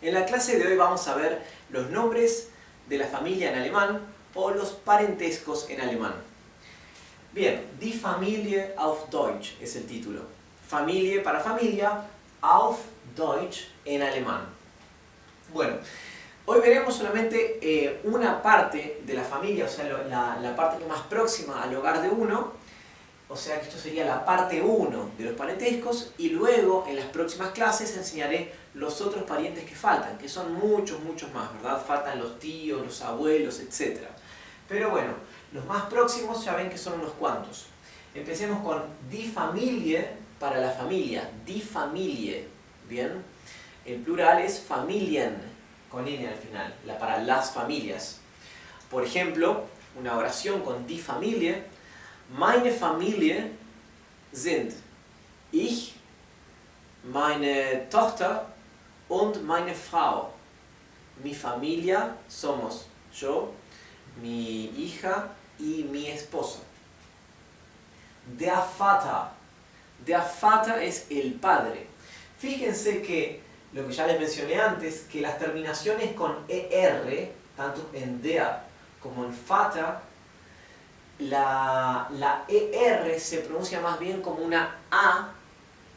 En la clase de hoy vamos a ver los nombres de la familia en alemán o los parentescos en alemán. Bien, Die Familie auf Deutsch es el título. Familie para familia, auf Deutsch en alemán. Bueno, hoy veremos solamente una parte de la familia, o sea, la parte más próxima al hogar de uno. O sea que esto sería la parte 1 de los parentescos, y luego en las próximas clases enseñaré los otros parientes que faltan, que son muchos más, ¿verdad? Faltan los tíos, los abuelos, etc. Pero bueno, los más próximos ya ven que son unos cuantos. Empecemos con die Familie para la familia, die Familie, ¿bien? El plural es Familien, con N al final, para las familias. Por ejemplo, una oración con die Familie: Meine Familie sind ich, meine Tochter und meine Frau. Mi familia somos yo, mi hija y mi esposa. Der Vater. Der Vater es el padre. Fíjense que, lo que ya les mencioné antes, que las terminaciones con ER, tanto en der como en Vater, la ER se pronuncia más bien como una A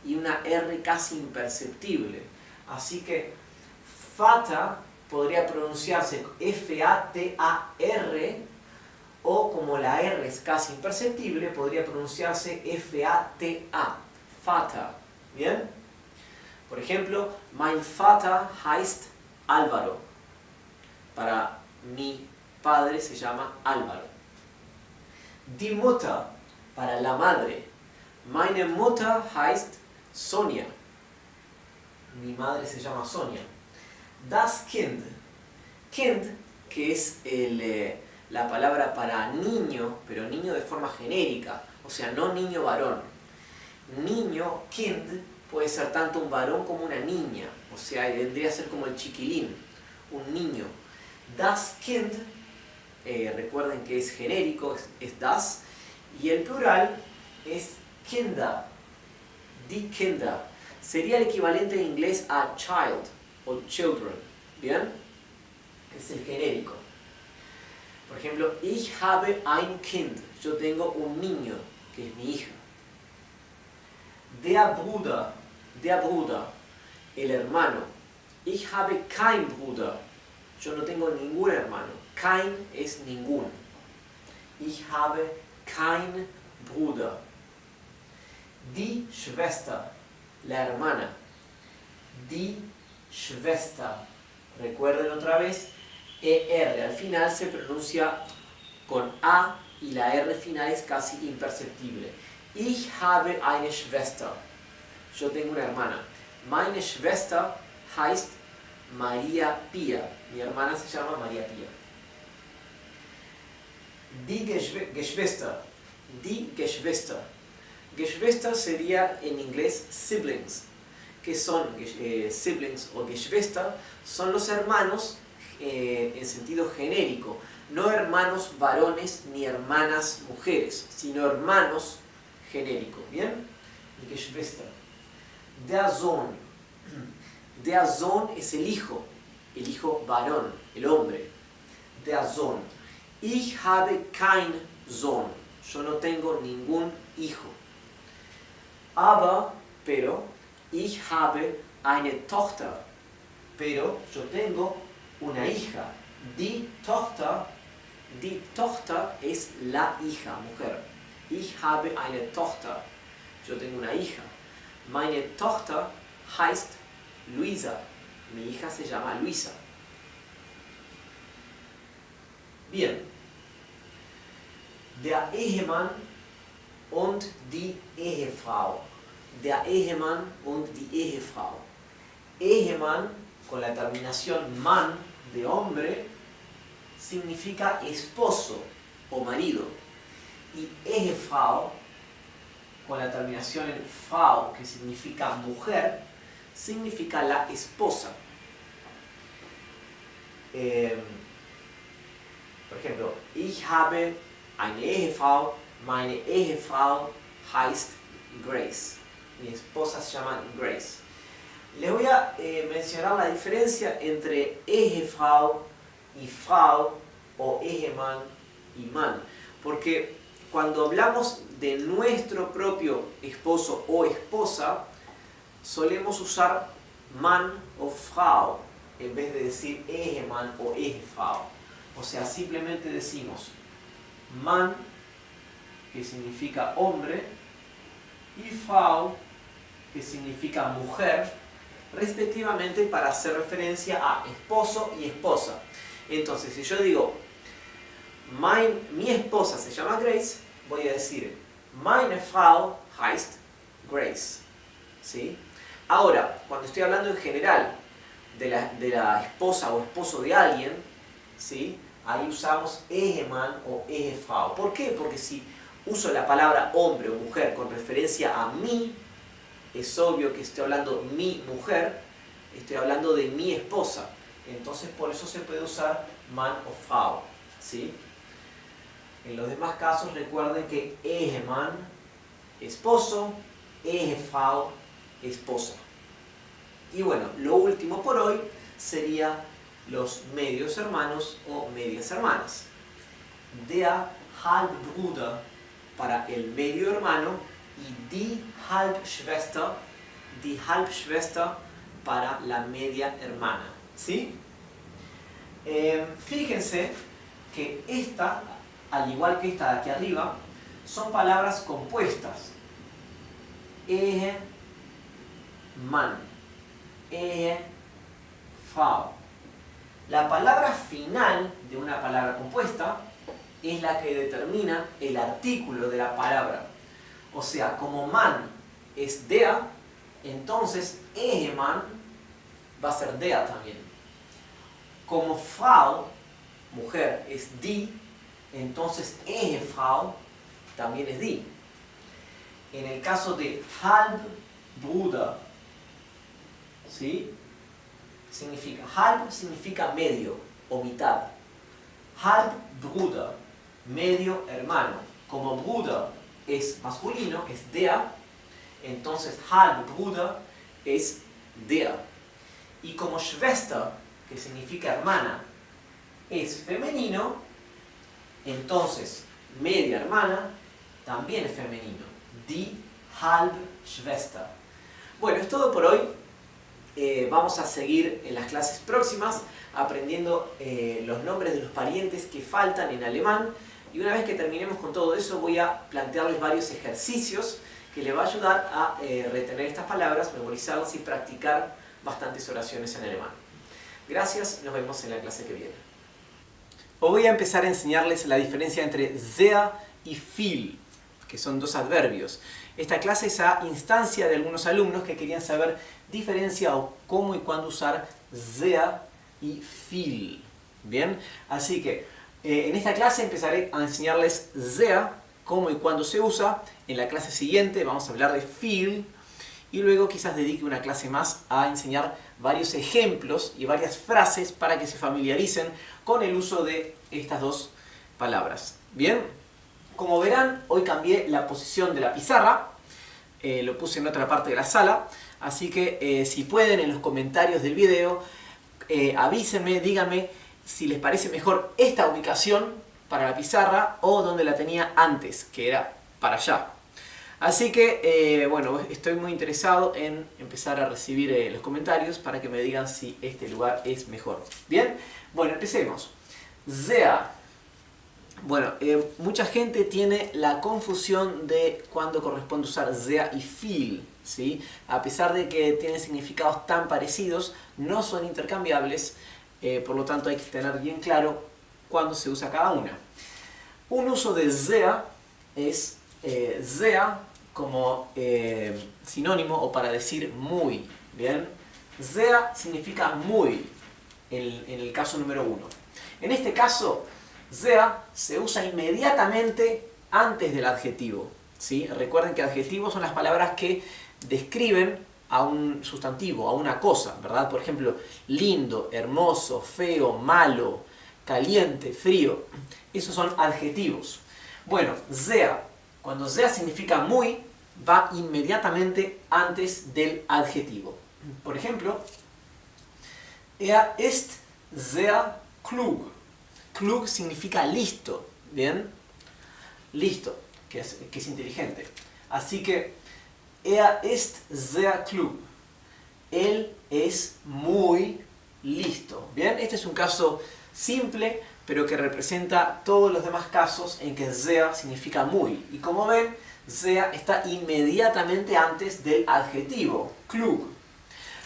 y una R casi imperceptible. Así que Vater podría pronunciarse F-A-T-A-R, o como la R es casi imperceptible, podría pronunciarse F-A-T-A, Vater. ¿Bien? Por ejemplo, mein Vater heißt Álvaro. Para mi padre se llama Álvaro. Die Mutter, para la madre. Meine Mutter heißt Sonja. Mi madre se llama Sonia. Das Kind. Kind, que es la palabra para niño, pero niño de forma genérica, o sea, no niño varón. Niño, Kind, puede ser tanto un varón como una niña, o sea, vendría a ser como el chiquilín, un niño. Das Kind, recuerden que es genérico, es das, y el plural es Kinder, die Kinder. Sería el equivalente en inglés a child o children, ¿bien? Es el genérico. Por ejemplo, ich habe ein Kind, yo tengo un niño, que es mi hija. Der Bruder, el hermano. Ich habe kein Bruder, yo no tengo ningún hermano. Kein es ningún. Ich habe kein Bruder. Die Schwester, la hermana. Die Schwester. Recuerden otra vez, ER al final se pronuncia con A y la R final es casi imperceptible. Ich habe eine Schwester. Yo tengo una hermana. Meine Schwester heißt María Pía. Mi hermana se llama María Pía. Die Geschwister. Die Geschwister. Geschwister sería en inglés siblings. ¿Qué son siblings o Geschwister? Son los hermanos en sentido genérico. No hermanos varones ni hermanas mujeres, sino hermanos genéricos. ¿Bien? Die Geschwister. Der Sohn. Der Sohn es el hijo varón, el hombre. Der Sohn. Ich habe kein Sohn. Yo no tengo ningún hijo. Pero, ich habe eine Tochter. Pero yo tengo una hija. Die Tochter es la hija, mujer. Ich habe eine Tochter. Yo tengo una hija. Meine Tochter heißt Luisa. Mi hija se llama Luisa. Bien. Der Ehemann und die Ehefrau. Der Ehemann und die Ehefrau. Ehemann, con la terminación man, de hombre, significa esposo o marido. Y Ehefrau, con la terminación en Frau, que significa mujer, significa la esposa. Por ejemplo, ich habe eine Ehefrau, meine Ehefrau heißt Grace. Mi esposa se llama Grace. Les voy a mencionar la diferencia entre Ehefrau y Frau o Ehemann y Mann. Porque cuando hablamos de nuestro propio esposo o esposa, solemos usar Mann o Frau en vez de decir Ehemann o Ehefrau. O sea, simplemente decimos Mann, que significa hombre, y Frau, que significa mujer, respectivamente, para hacer referencia a esposo y esposa. Entonces, si yo digo mi esposa se llama Grace, voy a decir meine Frau heißt Grace. ¿Sí? Ahora, cuando estoy hablando en general de la esposa o esposo de alguien, ¿sí? Ahí usamos Ehemann o Ehefrau. ¿Por qué? Porque si uso la palabra hombre o mujer con referencia a mí, es obvio que estoy hablando mi mujer, estoy hablando de mi esposa. Entonces por eso se puede usar Mann o Frau. ¿Sí? En los demás casos recuerden que Ehemann, esposo, Ehefrau, esposa. Y bueno, lo último por hoy sería los medios hermanos o medias hermanas. Der Halbbruder para el medio hermano y die Halbschwester para la media hermana. ¿Sí? Fíjense que esta, al igual que esta de aquí arriba, son palabras compuestas. Ehe, Mann, Ehe, Frau. La palabra final de una palabra compuesta es la que determina el artículo de la palabra. O sea, como Mann es der, entonces Ehemann va a ser der también. Como Frau, mujer, es die, entonces Ehefrau también es die. En el caso de Halbbruder, ¿sí? Halb significa medio o mitad. Halbbruder, medio hermano. Como Bruder es masculino, es der, entonces Halbbruder es der. Y como Schwester, que significa hermana, es femenino, entonces media hermana también es femenino. Die Halbschwester. Bueno, es todo por hoy. Vamos a seguir en las clases próximas aprendiendo los nombres de los parientes que faltan en alemán, y una vez que terminemos con todo eso voy a plantearles varios ejercicios que les va a ayudar a retener estas palabras, memorizarlas y practicar bastantes oraciones en alemán. Gracias, nos vemos en la clase que viene. Hoy voy a empezar a enseñarles la diferencia entre sehr y viel, que son dos adverbios. Esta clase es a instancia de algunos alumnos que querían saber diferencia o cómo y cuándo usar sehr y viel. Bien, así que en esta clase empezaré a enseñarles sehr, cómo y cuándo se usa. En la clase siguiente vamos a hablar de viel y luego quizás dedique una clase más a enseñar varios ejemplos y varias frases para que se familiaricen con el uso de estas dos palabras. Bien, como verán, hoy cambié la posición de la pizarra, lo puse en otra parte de la sala, así que si pueden en los comentarios del video, avísenme, díganme si les parece mejor esta ubicación para la pizarra o donde la tenía antes, que era para allá. Así que, bueno, estoy muy interesado en empezar a recibir los comentarios para que me digan si este lugar es mejor. Bien, bueno, empecemos. Sehr. Bueno, mucha gente tiene la confusión de cuándo corresponde usar sehr y viel, ¿sí? A pesar de que tienen significados tan parecidos, no son intercambiables, por lo tanto hay que tener bien claro cuándo se usa cada una. Un uso de sehr es sehr como sinónimo o para decir muy, ¿bien? Sehr significa muy en el caso número 1. En este caso, sehr se usa inmediatamente antes del adjetivo, ¿sí? Recuerden que adjetivos son las palabras que describen a un sustantivo, a una cosa, ¿verdad? Por ejemplo, lindo, hermoso, feo, malo, caliente, frío. Esos son adjetivos. Bueno, sehr, cuando sehr significa muy, va inmediatamente antes del adjetivo. Por ejemplo, er ist sehr klug. Klug significa listo, ¿bien? Listo, que es inteligente. Así que, er ist sehr klug. Él es muy listo. ¿Bien? Este es un caso simple, pero que representa todos los demás casos en que sehr significa muy. Y como ven, sehr está inmediatamente antes del adjetivo, klug.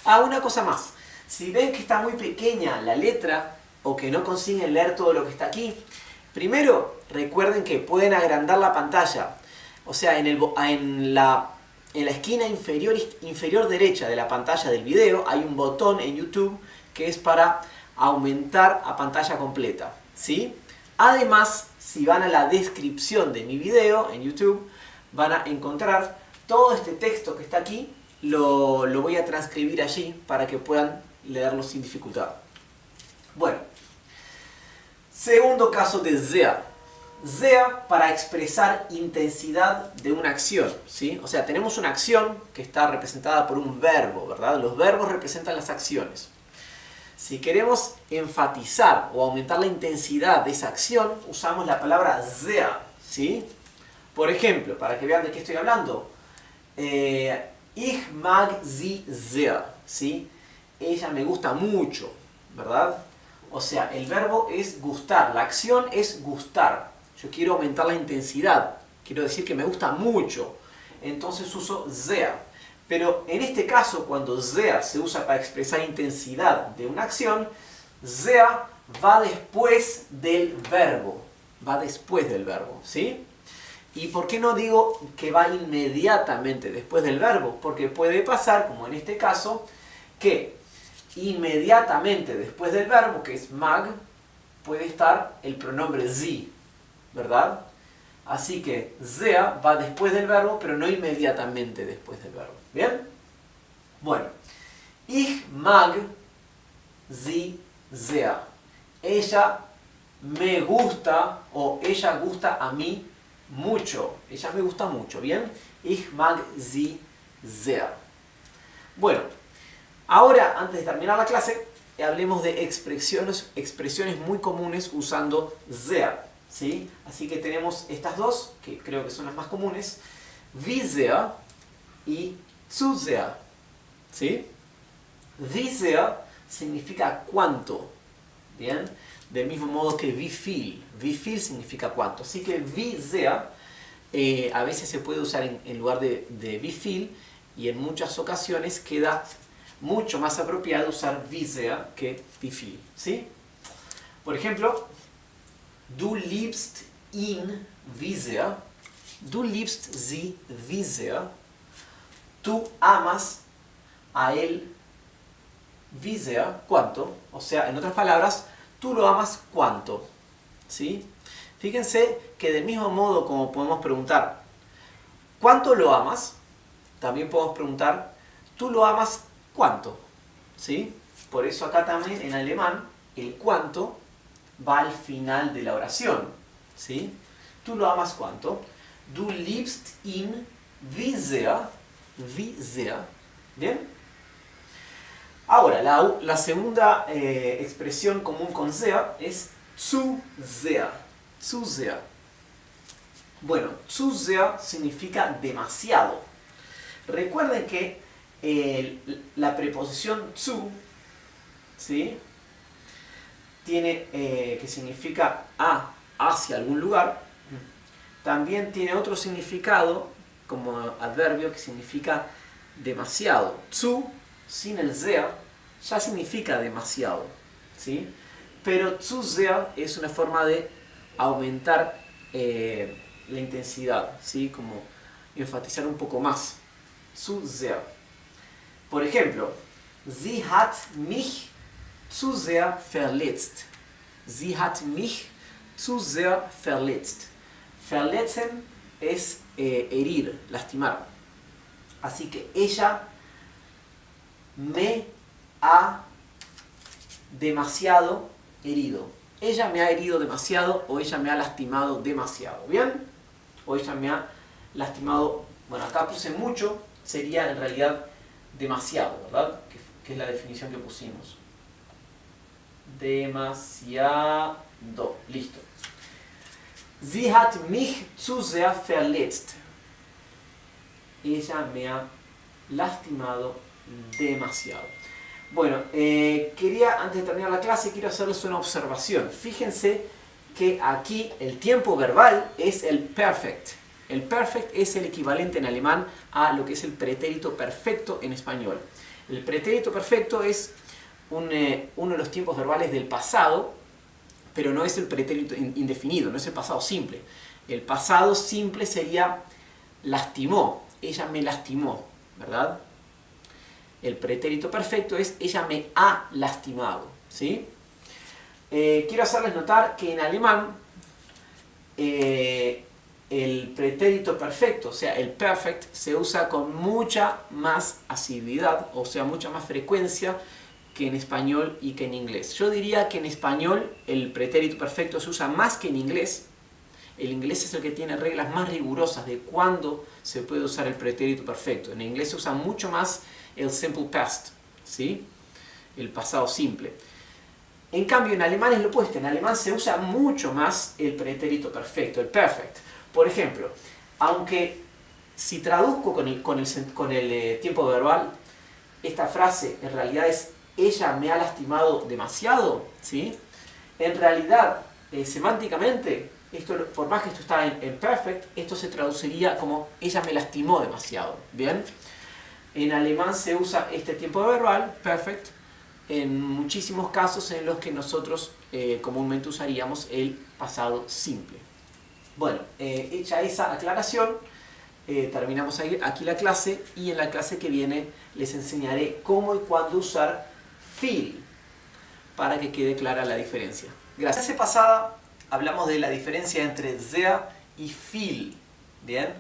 Una cosa más. Si ven que está muy pequeña la letra, o que no consiguen leer todo lo que está aquí, primero recuerden que pueden agrandar la pantalla. O sea, en la esquina inferior derecha de la pantalla del video hay un botón en YouTube que es para aumentar a pantalla completa, ¿sí? Además, si van a la descripción de mi video en YouTube, van a encontrar todo este texto que está aquí, lo voy a transcribir allí para que puedan leerlo sin dificultad. Bueno, segundo caso de sehr. Sehr para expresar intensidad de una acción, ¿sí? O sea, tenemos una acción que está representada por un verbo, ¿verdad? Los verbos representan las acciones. Si queremos enfatizar o aumentar la intensidad de esa acción, usamos la palabra sehr, ¿sí? Por ejemplo, para que vean de qué estoy hablando, ich mag sie sehr, ¿sí? Ella me gusta mucho, ¿verdad? O sea, el verbo es gustar, la acción es gustar. Yo quiero aumentar la intensidad, quiero decir que me gusta mucho, entonces uso sehr. Pero en este caso, cuando sehr se usa para expresar intensidad de una acción, sehr va después del verbo, ¿sí? ¿Y por qué no digo que va inmediatamente después del verbo? Porque puede pasar, como en este caso, que inmediatamente después del verbo, que es mag, puede estar el pronombre sie, ¿verdad? Así que sehr va después del verbo, pero no inmediatamente después del verbo. ¿Bien? Bueno, ich mag sie sehr. Ella me gusta, o ella gusta a mí mucho. Ella me gusta mucho, ¿bien? Ich mag sie sehr. Bueno, ahora, antes de terminar la clase, hablemos de expresiones muy comunes usando sehr, ¿sí? Así que tenemos estas dos, que creo que son las más comunes, wie sehr y zu sehr, ¿sí? Wie sehr significa cuánto, ¿bien? Del mismo modo que wie viel. Wie viel significa cuánto. Así que wie sehr a veces se puede usar en lugar de wie viel, y en muchas ocasiones queda mucho más apropiado usar wie sehr que wie viel, ¿sí? Por ejemplo, du liebst ihn wie sehr, du liebst sie wie sehr, tú amas a él wie sehr, ¿cuánto? O sea, en otras palabras, tú lo amas ¿cuánto? ¿Sí? Fíjense que del mismo modo como podemos preguntar ¿cuánto lo amas? También podemos preguntar ¿tú lo amas cuánto? ¿Sí? Por eso acá también en alemán el cuánto va al final de la oración, ¿sí? ¿Tú lo amas cuánto? Du liebst ihn wie sehr. Wie sehr. ¿Bien? Ahora, la segunda expresión común con sehr es zu sehr. Zu sehr. Bueno, zu sehr significa demasiado. Recuerden que la preposición zu, ¿sí? Tiene, que significa hacia algún lugar, también tiene otro significado como adverbio que significa demasiado. Zu, sin el sehr, ya significa demasiado, ¿sí? Pero zu sehr es una forma de aumentar la intensidad, ¿sí? Como enfatizar un poco más. Zu sehr. Por ejemplo, sie hat mich zu sehr verletzt. Sie hat mich zu sehr verletzt. Verletzen es herir, lastimar. Así que ella me ha demasiado herido. Ella me ha herido demasiado, o ella me ha lastimado demasiado. ¿Bien? O ella me ha lastimado, bueno, acá puse mucho, sería en realidad demasiado, ¿verdad? Que es la definición que pusimos. Demasiado. Listo. Sie hat mich zu sehr verletzt. Ella me ha lastimado demasiado. Bueno, quería, antes de terminar la clase, quiero hacerles una observación. Fíjense que aquí el tiempo verbal es el perfect. El perfect es el equivalente en alemán a lo que es el pretérito perfecto en español. El pretérito perfecto es uno de los tiempos verbales del pasado, pero no es el pretérito indefinido, no es el pasado simple. El pasado simple sería lastimó, ella me lastimó, ¿verdad? El pretérito perfecto es ella me ha lastimado, ¿sí? Quiero hacerles notar que en alemán el pretérito perfecto, o sea, el perfect, se usa con mucha más asiduidad, o sea, mucha más frecuencia que en español y que en inglés. Yo diría que en español el pretérito perfecto se usa más que en inglés. El inglés es el que tiene reglas más rigurosas de cuándo se puede usar el pretérito perfecto. En inglés se usa mucho más el simple past, ¿sí? El pasado simple. En cambio, en alemán es lo opuesto. En alemán se usa mucho más el pretérito perfecto, el perfect. Por ejemplo, aunque si traduzco con el tiempo verbal, esta frase en realidad es ella me ha lastimado demasiado, ¿sí? En realidad, semánticamente, esto, por más que esto está en perfect, esto se traduciría como ella me lastimó demasiado, ¿bien? En alemán se usa este tiempo verbal, perfect, en muchísimos casos en los que nosotros comúnmente usaríamos el pasado simple. Bueno, hecha esa aclaración, terminamos aquí la clase y en la clase que viene les enseñaré cómo y cuándo usar viel para que quede clara la diferencia. Gracias. La clase pasada hablamos de la diferencia entre sehr y viel, ¿bien?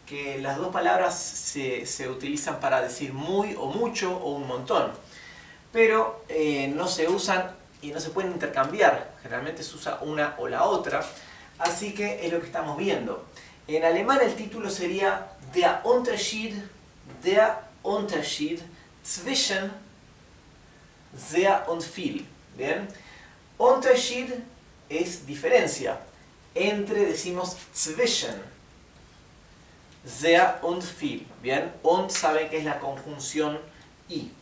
Que las dos palabras se utilizan para decir muy o mucho o un montón, pero no se usan y no se pueden intercambiar. Generalmente se usa una o la otra, así que es lo que estamos viendo. En alemán el título sería der Unterschied zwischen sehr und viel. ¿Bien? Unterschied es diferencia. Entre decimos zwischen. Sehr und viel. ¿Bien? Und saben que es la conjunción y.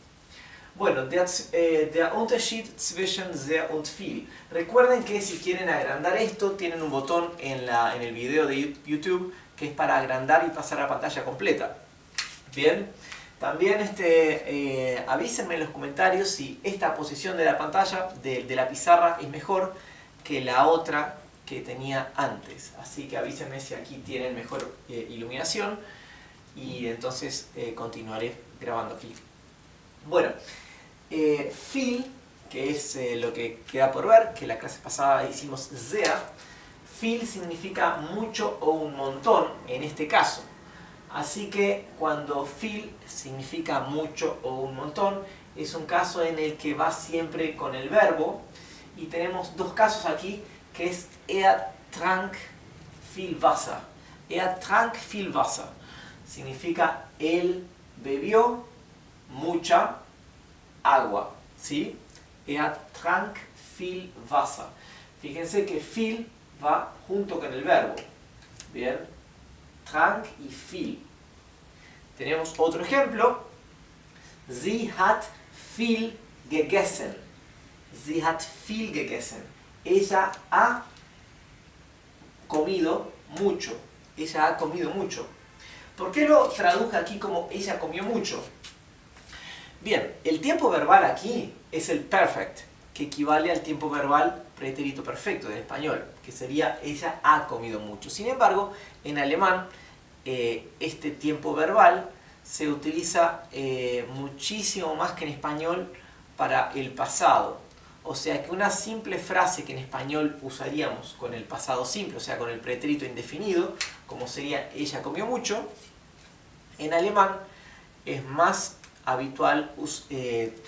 Bueno, der Unterschied zwischen sehr und viel. Recuerden que si quieren agrandar esto, tienen un botón en el video de YouTube que es para agrandar y pasar a pantalla completa. Bien. También avísenme en los comentarios si esta posición de la pantalla, de la pizarra, es mejor que la otra que tenía antes. Así que avísenme si aquí tienen mejor iluminación y entonces continuaré grabando aquí. Bueno, viel, que es lo que queda por ver, que la clase pasada hicimos sehr. Viel significa mucho o un montón en este caso. Así que cuando viel significa mucho o un montón, es un caso en el que va siempre con el verbo. Y tenemos dos casos aquí, que es trank viel Wasser. Trank viel Wasser. Significa él bebió mucha agua. ¿Sí? Trank viel Wasser. Fíjense que viel va junto con el verbo. Bien. Trank y viel. Tenemos otro ejemplo. Sie hat viel gegessen. Sie hat viel gegessen. Ella ha comido mucho. Ella ha comido mucho. ¿Por qué lo traduje aquí como ella comió mucho? Bien, el tiempo verbal aquí es el perfect, que equivale al tiempo verbal pretérito perfecto del español, que sería ella ha comido mucho. Sin embargo, en alemán este tiempo verbal se utiliza muchísimo más que en español para el pasado. O sea que una simple frase que en español usaríamos con el pasado simple, o sea con el pretérito indefinido, como sería ella comió mucho, en alemán es más habitual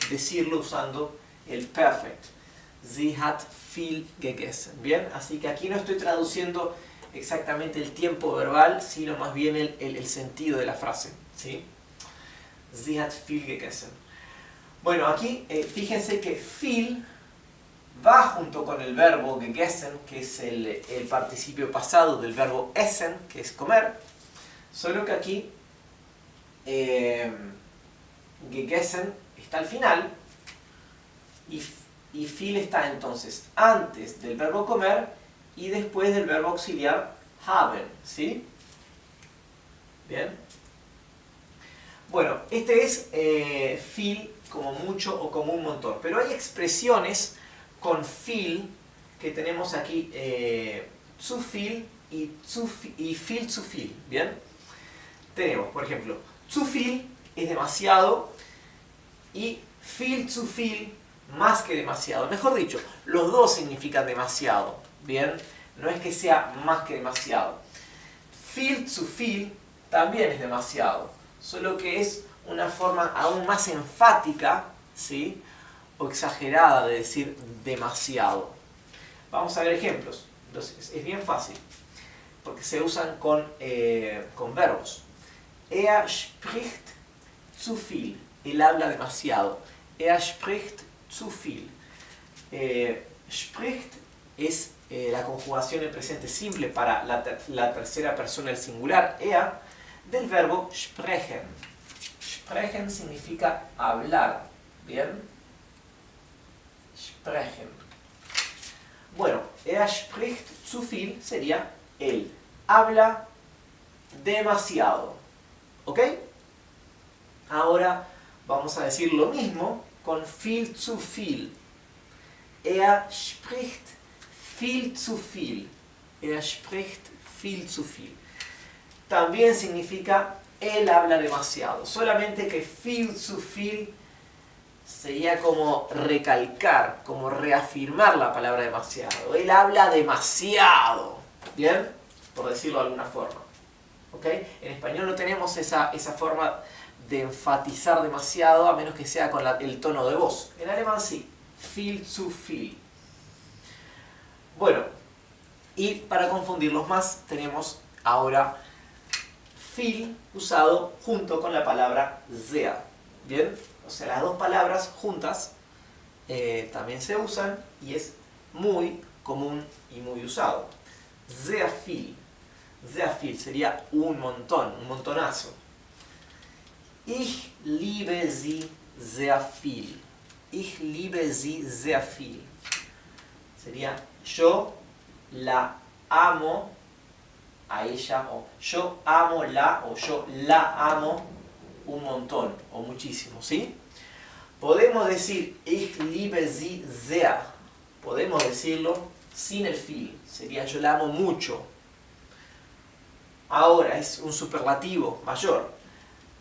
decirlo usando el perfect. Sie hat viel gegessen. Bien, así que aquí no estoy traduciendo exactamente el tiempo verbal, sino más bien el sentido de la frase, ¿sí? Sie hat viel gegessen. Bueno, aquí fíjense que viel va junto con el verbo gegessen, que es el participio pasado del verbo essen, que es comer. Solo que aquí gegessen está al final y viel está entonces antes del verbo comer y después del verbo auxiliar haben, ¿sí? Bien. Bueno, este es viel como mucho o como un montón, pero hay expresiones con viel que tenemos aquí, zu viel y viel zu viel, ¿bien? Tenemos, por ejemplo, zu viel es demasiado y viel zu viel más que demasiado. Mejor dicho, los dos significan demasiado, ¿bien? No es que sea más que demasiado. Viel zu viel también es demasiado, solo que es una forma aún más enfática, ¿sí? O exagerada de decir demasiado. Vamos a ver ejemplos. Entonces, es bien fácil, porque se usan con verbos. Er spricht zu viel. Él habla demasiado. Er spricht zu viel. Spricht es la conjugación en presente simple para la tercera persona del singular, er, del verbo sprechen. Sprechen significa hablar, ¿bien? Sprechen. Bueno, er spricht zu viel sería él habla demasiado, ¿ok? Ahora vamos a decir lo mismo con viel zu viel. Er spricht viel zu viel. Er spricht viel zu viel. También significa él habla demasiado. Solamente que viel zu viel sería como recalcar, como reafirmar la palabra demasiado. Él habla demasiado. ¿Bien? Por decirlo de alguna forma. ¿Ok? En español no tenemos esa forma de enfatizar demasiado, a menos que sea con el tono de voz. En alemán sí. Viel zu viel. Bueno, y para confundirlos más, tenemos ahora viel usado junto con la palabra sehr. ¿Bien? O sea, las dos palabras juntas también se usan y es muy común y muy usado. Sehr viel. Sehr viel sería un montón, un montonazo. Ich liebe sie sehr viel. Ich liebe sie sehr viel. Sería yo la amo a ella, o yo amo la, o yo la amo un montón, o muchísimo, ¿sí? Podemos decir ich liebe sie sehr. Podemos decirlo sin el viel. Sería yo la amo mucho. Ahora es un superlativo mayor.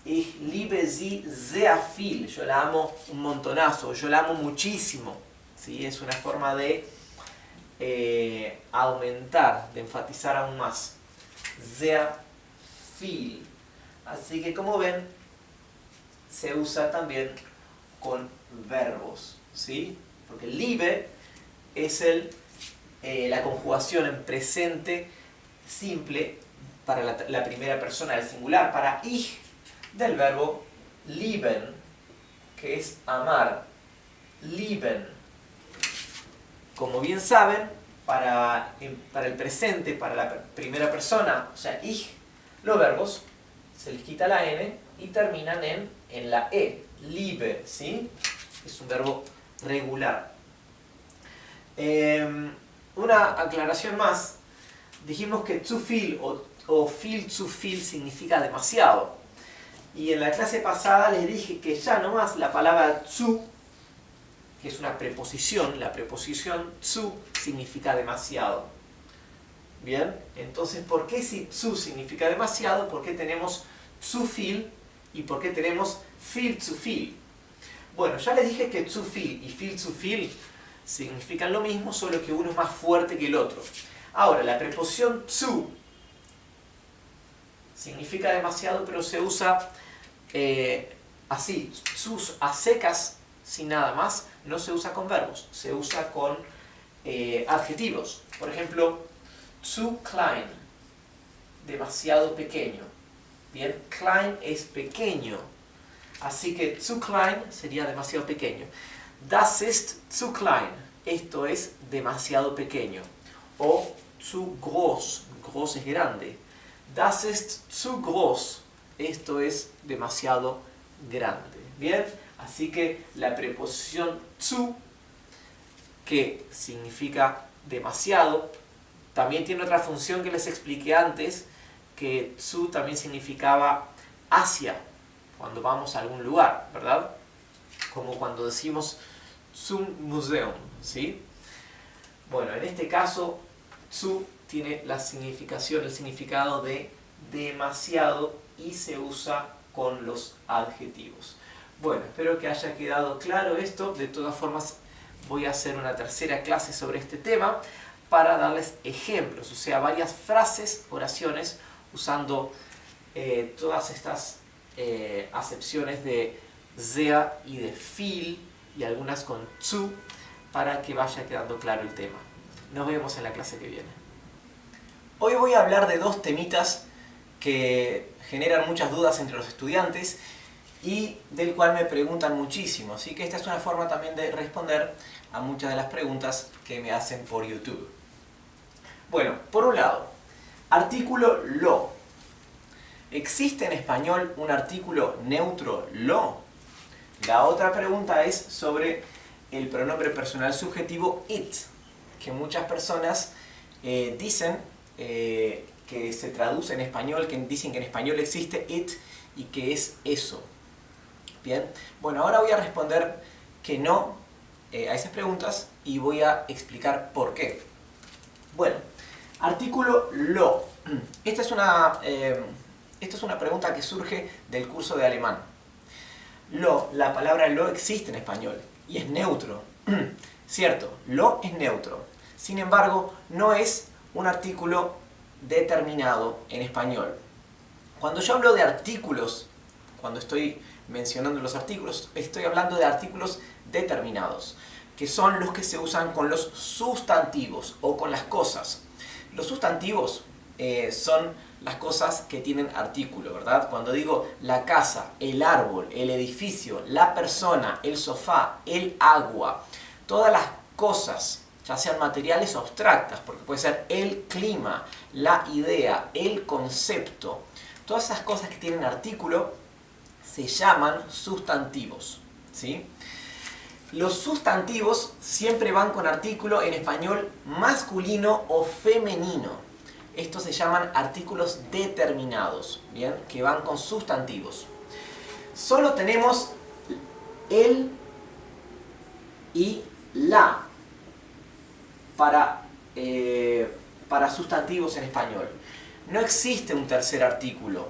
Ich liebe sie sehr viel. Yo la amo un montonazo. Yo la amo muchísimo. ¿Sí? Es una forma de aumentar, de enfatizar aún más. Sehr viel. Así que como ven, se usa también con verbos. ¿Sí? Porque liebe es la conjugación en presente simple para la primera persona del singular, para ich, del verbo lieben, que es amar. Lieben. Como bien saben, para el presente, para la primera persona, o sea, ich, los verbos, se les quita la n y terminan en la e. Liebe, ¿sí? Es un verbo regular. Una aclaración más. Dijimos que zu viel o viel zu viel significa demasiado. Y en la clase pasada les dije que ya nomás la palabra zu, que es una preposición, la preposición zu significa demasiado. Bien, entonces ¿por qué si zu significa demasiado? ¿Por qué tenemos zu viel y por qué tenemos viel zu viel? Bueno, ya les dije que zu viel y viel zu viel significan lo mismo, solo que uno es más fuerte que el otro. Ahora, la preposición zu significa demasiado, pero se usa así, zu a secas, sin nada más, no se usa con verbos, se usa con adjetivos. Por ejemplo, zu klein, demasiado pequeño. Bien, klein es pequeño. Así que zu klein sería demasiado pequeño. Das ist zu klein. Esto es demasiado pequeño. O zu groß. Groß es grande. Das ist zu groß. Esto es demasiado grande. Bien, así que la preposición zu, que significa demasiado, también tiene otra función que les expliqué antes, que zu también significaba hacia, cuando vamos a algún lugar, ¿verdad? Como cuando decimos zum Museum, ¿sí? Bueno, en este caso, zu tiene la significación, el significado de demasiado y se usa con los adjetivos. Bueno, espero que haya quedado claro esto. De todas formas, voy a hacer una tercera clase sobre este tema para darles ejemplos, o sea, varias frases, oraciones, usando todas estas acepciones de sehr y de viel y algunas con zu para que vaya quedando claro el tema. Nos vemos en la clase que viene. Hoy voy a hablar de dos temitas que generan muchas dudas entre los estudiantes y del cual me preguntan muchísimo. Así que esta es una forma también de responder a muchas de las preguntas que me hacen por YouTube. Bueno, por un lado, artículo lo. ¿Existe en español un artículo neutro lo? La otra pregunta es sobre el pronombre personal subjetivo it, que muchas personas dicen que se traduce en español, que dicen que en español existe it y que es eso. Bien, bueno, ahora voy a responder que no a esas preguntas y voy a explicar por qué. Bueno, artículo lo. Esta es una pregunta que surge del curso de alemán. La palabra lo existe en español y es neutro. Cierto, lo es neutro. Sin embargo, no es un artículo determinado en español. Cuando yo hablo de artículos, cuando estoy mencionando los artículos, estoy hablando de artículos determinados, que son los que se usan con los sustantivos o con las cosas. Los sustantivos son las cosas que tienen artículo, ¿verdad? Cuando digo la casa, el árbol, el edificio, la persona, el sofá, el agua, todas las cosas, ya sean materiales o abstractas, porque puede ser el clima, la idea, el concepto, todas esas cosas que tienen artículo se llaman sustantivos, ¿sí? Los sustantivos siempre van con artículo en español masculino o femenino. Estos se llaman artículos determinados, ¿bien? Que van con sustantivos. Solo tenemos el y la para sustantivos en español. No existe un tercer artículo.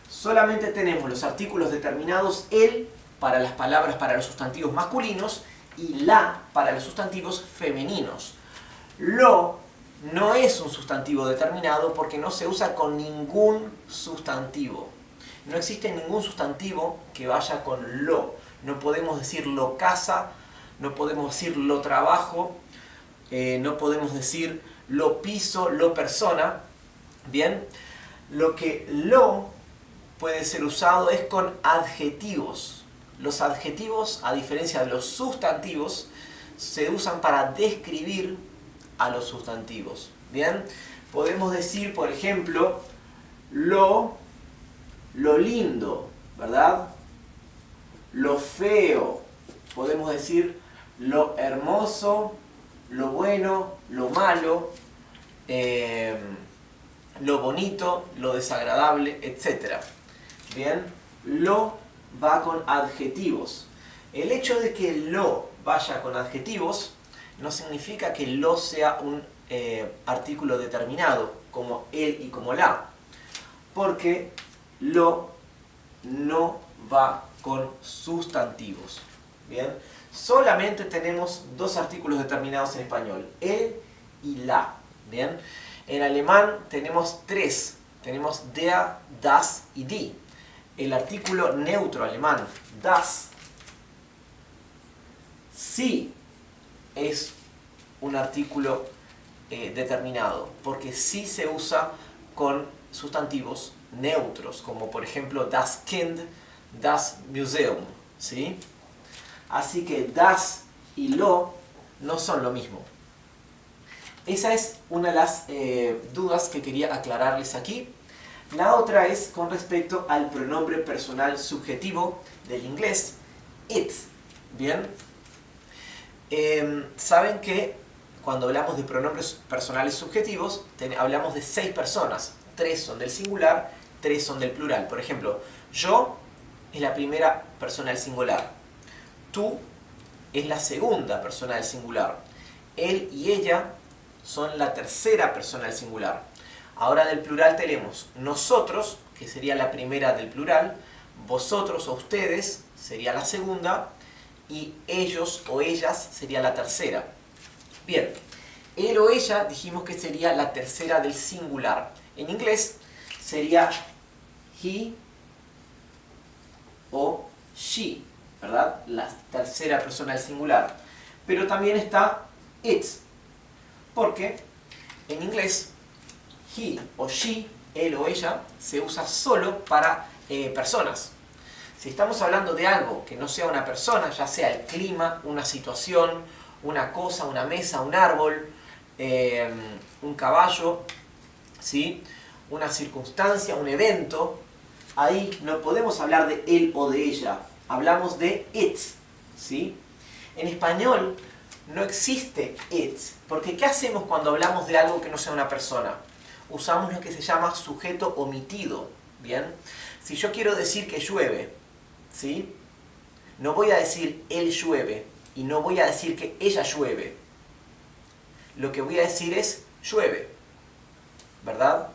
Solamente tenemos los artículos determinados el para las palabras para los sustantivos masculinos y la para los sustantivos femeninos. Lo no es un sustantivo determinado porque no se usa con ningún sustantivo. No existe ningún sustantivo que vaya con lo. No podemos decir lo casa, no podemos decir lo trabajo, no podemos decir lo piso, lo persona. Bien, lo que lo puede ser usado es con adjetivos. Los adjetivos, a diferencia de los sustantivos, se usan para describir a los sustantivos. Bien, podemos decir, por ejemplo, lo lindo, ¿verdad? Lo feo. Podemos decir lo hermoso, lo bueno, lo malo, lo bonito, lo desagradable, etc. Bien, lo va con adjetivos. El hecho de que lo vaya con adjetivos no significa que lo sea un artículo determinado, como el y como la, porque lo no va con sustantivos. Bien, solamente tenemos dos artículos determinados en español, el y la. Bien, en alemán tenemos tres, tenemos der, das y die. El artículo neutro alemán, das, sí es un artículo determinado, porque sí se usa con sustantivos neutros, como por ejemplo das Kind, Das Museum, ¿sí? Así que das y lo no son lo mismo. Esa es una de las dudas que quería aclararles aquí. La otra es con respecto al pronombre personal subjetivo del inglés, it. Bien. Saben que cuando hablamos de pronombres personales subjetivos, hablamos de 6 personas. 3 son del singular, 3 son del plural. Por ejemplo, yo es la primera persona del singular. Tú es la segunda persona del singular. Él y ella son la tercera persona del singular. Ahora del plural tenemos nosotros, que sería la primera del plural, vosotros o ustedes sería la segunda, y ellos o ellas sería la tercera. Bien, él o ella dijimos que sería la tercera del singular. En inglés sería he o she, ¿verdad? La tercera persona del singular. Pero también está it, porque en inglés he o she, él o ella, se usa solo para personas. Si estamos hablando de algo que no sea una persona, ya sea el clima, una situación, una cosa, una mesa, un árbol, un caballo, ¿sí? Una circunstancia, un evento, ahí no podemos hablar de él o de ella, hablamos de it, ¿sí? En español no existe it, porque ¿qué hacemos cuando hablamos de algo que no sea una persona? Usamos lo que se llama sujeto omitido, ¿bien? Si yo quiero decir que llueve, ¿sí? No voy a decir él llueve y no voy a decir que ella llueve. Lo que voy a decir es llueve, ¿verdad?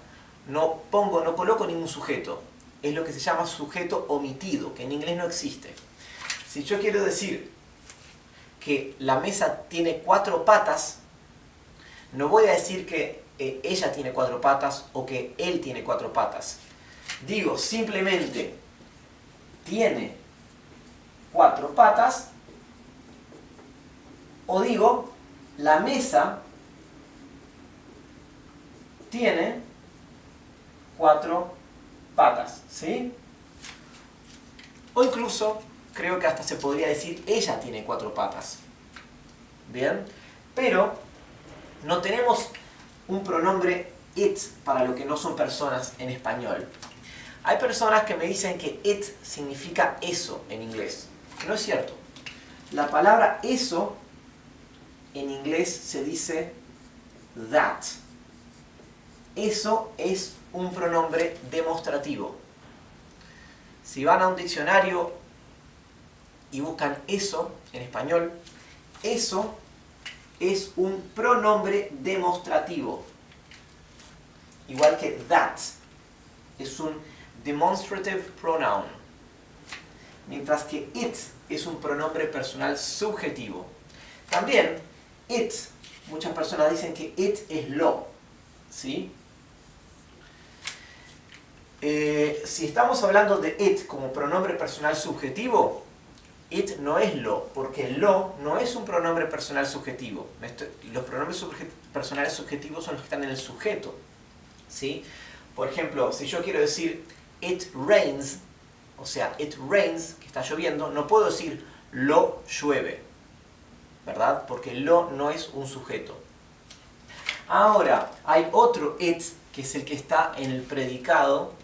No coloco ningún sujeto. Es lo que se llama sujeto omitido, que en inglés no existe. Si yo quiero decir que la mesa tiene 4 patas, no voy a decir que ella tiene 4 patas o que él tiene 4 patas. Digo simplemente tiene 4 patas, o digo la mesa tiene 4 patas, ¿sí? O incluso creo que hasta se podría decir ella tiene 4 patas. Bien, pero no tenemos un pronombre it para lo que no son personas en español. Hay personas que me dicen que it significa eso en inglés. No es cierto. La palabra eso en inglés se dice that. Eso es un pronombre demostrativo. Si van a un diccionario y buscan eso en español, eso es un pronombre demostrativo. Igual que that es un demonstrative pronoun. Mientras que it es un pronombre personal subjetivo. También it, muchas personas dicen que it es lo, ¿sí? Si estamos hablando de it como pronombre personal subjetivo, it no es lo, porque lo no es un pronombre personal subjetivo. Los pronombres personales subjetivos son los que están en el sujeto, ¿sí? Por ejemplo, si yo quiero decir it rains, o sea, it rains, que está lloviendo, no puedo decir lo llueve, ¿verdad? Porque lo no es un sujeto. Ahora, hay otro it, que es el que está en el predicado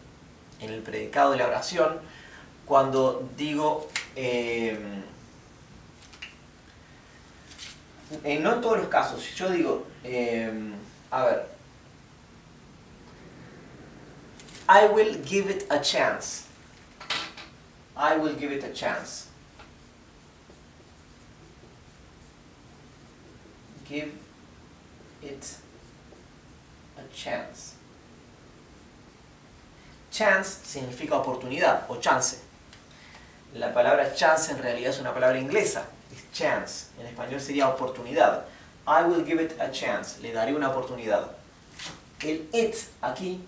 de la oración, cuando digo, no en todos los casos, yo digo, a ver, I will give it a chance. I will give it a chance. Give it a chance. Chance significa oportunidad o chance. La palabra chance en realidad es una palabra inglesa, es chance. En español sería oportunidad. I will give it a chance. Le daré una oportunidad. El it aquí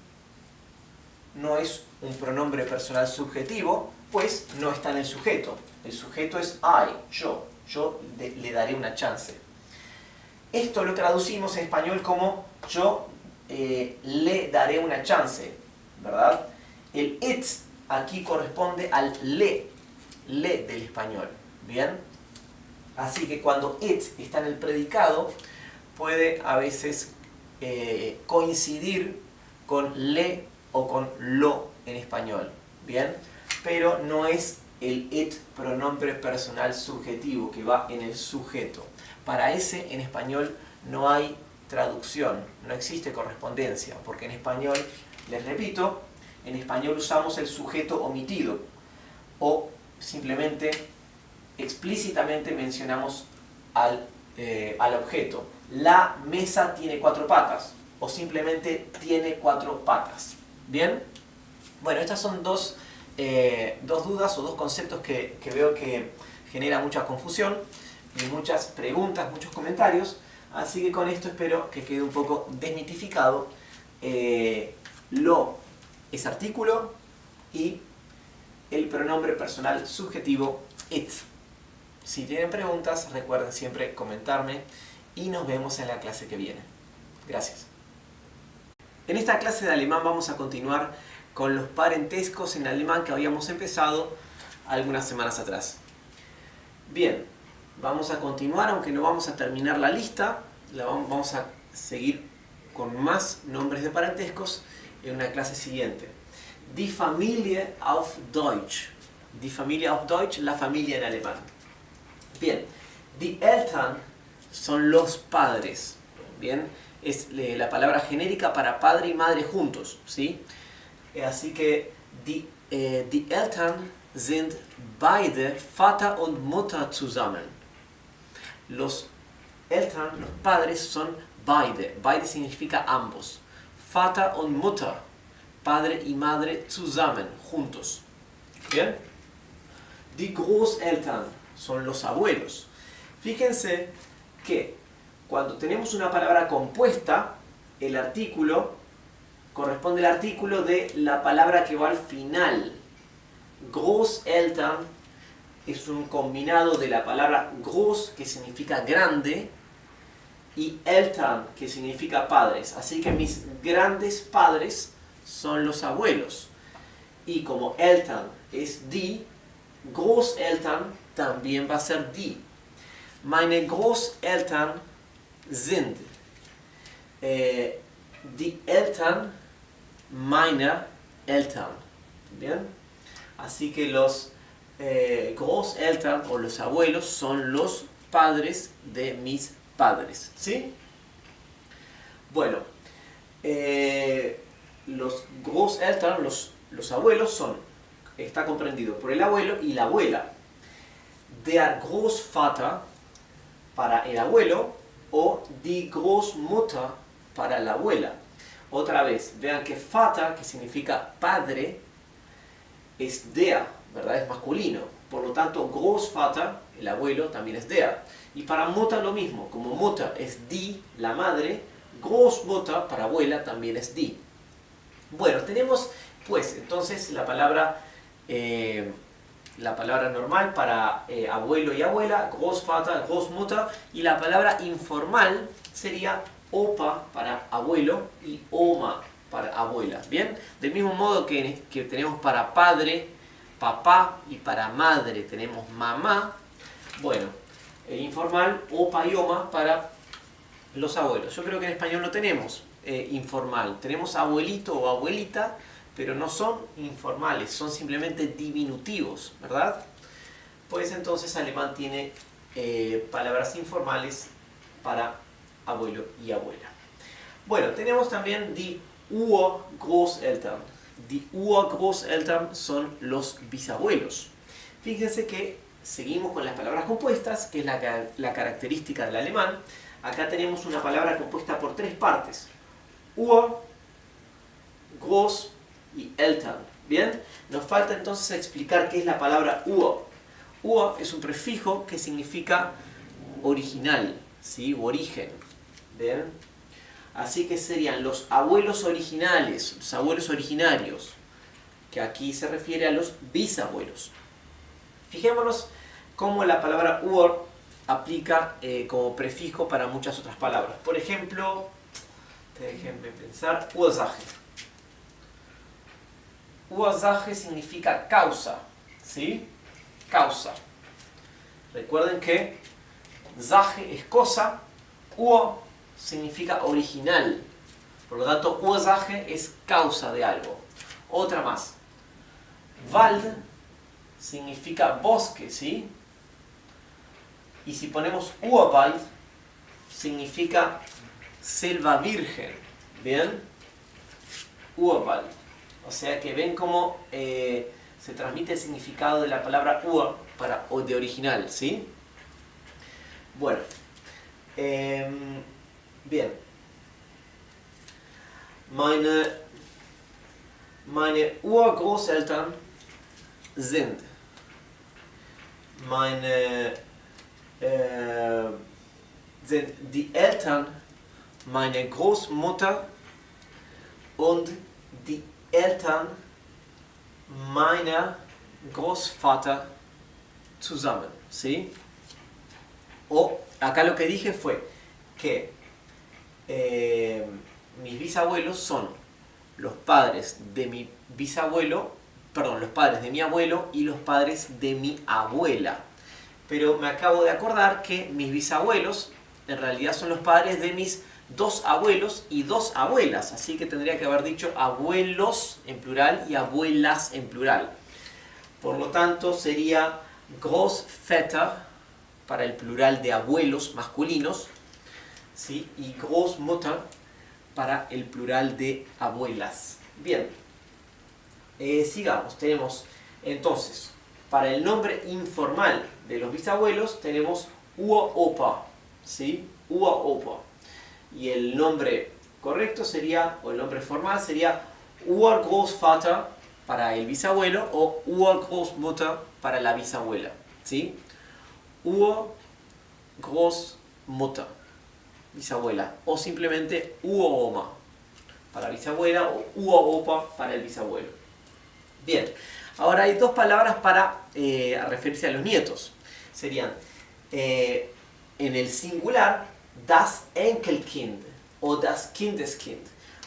no es un pronombre personal subjetivo, pues no está en el sujeto. El sujeto es I, yo. Yo le daré una chance. Esto lo traducimos en español como yo le daré una chance, ¿verdad? El it aquí corresponde al le del español. ¿Bien? Así que cuando it está en el predicado, puede a veces coincidir con le o con lo en español. ¿Bien? Pero no es el it pronombre personal subjetivo que va en el sujeto. Para ese en español no hay traducción, no existe correspondencia, porque en español, les repito, en español usamos el sujeto omitido o simplemente explícitamente mencionamos al objeto. La mesa tiene 4 patas o simplemente tiene 4 patas. ¿Bien? Bueno, estas son dos dudas o dos conceptos que veo que genera mucha confusión y muchas preguntas, muchos comentarios. Así que con esto espero que quede un poco desmitificado. Lo es artículo y el pronombre personal subjetivo it. Si tienen preguntas, recuerden siempre comentarme y nos vemos en la clase que viene. Gracias. En esta clase de alemán vamos a continuar con los parentescos en alemán que habíamos empezado algunas semanas atrás. Bien, vamos a continuar, aunque no vamos a terminar la lista, vamos a seguir con más nombres de parentescos en una clase siguiente. Die Familie auf Deutsch. Die Familie auf Deutsch, la familia en alemán. Bien, die Eltern son los padres. Bien, es la palabra genérica para padre y madre juntos, ¿sí? Así que die Eltern sind beide Vater und Mutter zusammen. Los Eltern, los padres, son beide. Beide significa ambos. Vater und Mutter, padre y madre zusammen, juntos. ¿Bien? Die Großeltern son los abuelos. Fíjense que cuando tenemos una palabra compuesta, el artículo corresponde al artículo de la palabra que va al final. Großeltern es un combinado de la palabra groß, que significa grande, y Eltern, que significa padres. Así que mis grandes padres son los abuelos. Y como Eltern es die, Großeltern también va a ser die. Meine Großeltern sind die Eltern meiner Eltern. ¿Bien? Así que los Großeltern o los abuelos son los padres de mis padres. ¿Sí? Bueno, los Großeltern, los abuelos está comprendido por el abuelo y la abuela. Der Großvater para el abuelo o die Großmutter para la abuela. Otra vez, vean que Vater, que significa padre, es der, ¿verdad? Es masculino. Por lo tanto, Großvater, el abuelo, también es der. Y para Mutter lo mismo. Como Mutter es die, la madre, Großmutter para abuela también es die. Bueno, tenemos pues entonces la palabra normal para abuelo y abuela, Großvater, Großmutter, y la palabra informal sería Opa para abuelo y Oma para abuela. ¿Bien? Del mismo modo que tenemos para padre, papá, y para madre tenemos mamá. Bueno, informal, Opa y Oma para los abuelos. Yo creo que en español no tenemos informal. Tenemos abuelito o abuelita, pero no son informales, son simplemente diminutivos, ¿verdad? Pues entonces alemán tiene palabras informales para abuelo y abuela. Bueno, tenemos también die Urgroßeltern. Die Urgroßeltern son los bisabuelos. Fíjense que seguimos con las palabras compuestas, que es la característica del alemán. Acá tenemos una palabra compuesta por 3 partes. Ur, Groß y Eltern. ¿Bien? Nos falta entonces explicar qué es la palabra Ur. Ur es un prefijo que significa original, ¿sí? O origen. ¿Bien? Así que serían los abuelos originales, los abuelos originarios, que aquí se refiere a los bisabuelos. Fijémonos cómo la palabra Ur aplica como prefijo para muchas otras palabras. Por ejemplo, déjenme pensar, Ursache. Ursache significa causa, ¿sí? Causa. Recuerden que Sache es cosa, Ur significa original. Por lo tanto, Ursache es causa de algo. Otra más. Wald significa bosque, ¿sí? Y si ponemos Urwald, significa selva virgen. ¿Bien? Urwald. O sea que ven cómo se transmite el significado de la palabra Ur o de original, ¿sí? Bueno. Bien. Meine Urgroßeltern sind sind die Eltern meiner Großmutter und die Eltern meiner Großvater zusammen, ¿sí? O acá lo que dije fue que mis bisabuelos son los padres de mi bisabuelo, perdón, los padres de mi abuelo y los padres de mi abuela. Pero me acabo de acordar que mis bisabuelos en realidad son los padres de mis dos abuelos y dos abuelas, así que tendría que haber dicho abuelos en plural y abuelas en plural. Por lo tanto sería Großväter para el plural de abuelos masculinos, ¿sí? Y Großmutter para el plural de abuelas. Bien, sigamos. Tenemos entonces, para el nombre informal de los bisabuelos tenemos Uropa, ¿sí? Uropa. Y el nombre correcto sería, o el nombre formal sería Urgroßvater para el bisabuelo o Urgroßmutter para la bisabuela, ¿sí? Urgroßmutter, bisabuela, o simplemente Uroma para bisabuela o Uropa para el bisabuelo. Bien, ahora hay dos palabras para referirse a los nietos. Serían en el singular das Enkelkind o das Kindeskind.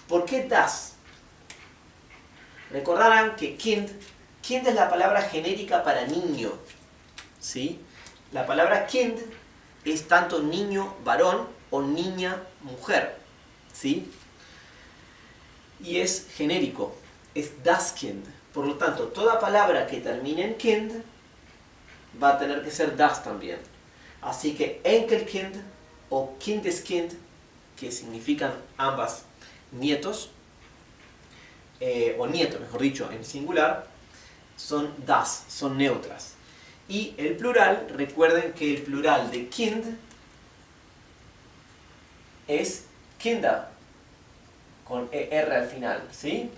¿Por qué das? Recordarán que kind es la palabra genérica para niño, ¿sí? La palabra kind es tanto niño varón o niña mujer, ¿sí? Y es genérico, es das Kind. Por lo tanto, toda palabra que termine en kind va a tener que ser das también. Así que Enkelkind o Kindeskind, que significan ambas nietos, o nieto mejor dicho en singular, son das, son neutras. Y el plural, recuerden que el plural de kind es Kinder, con ER al final, ¿sí?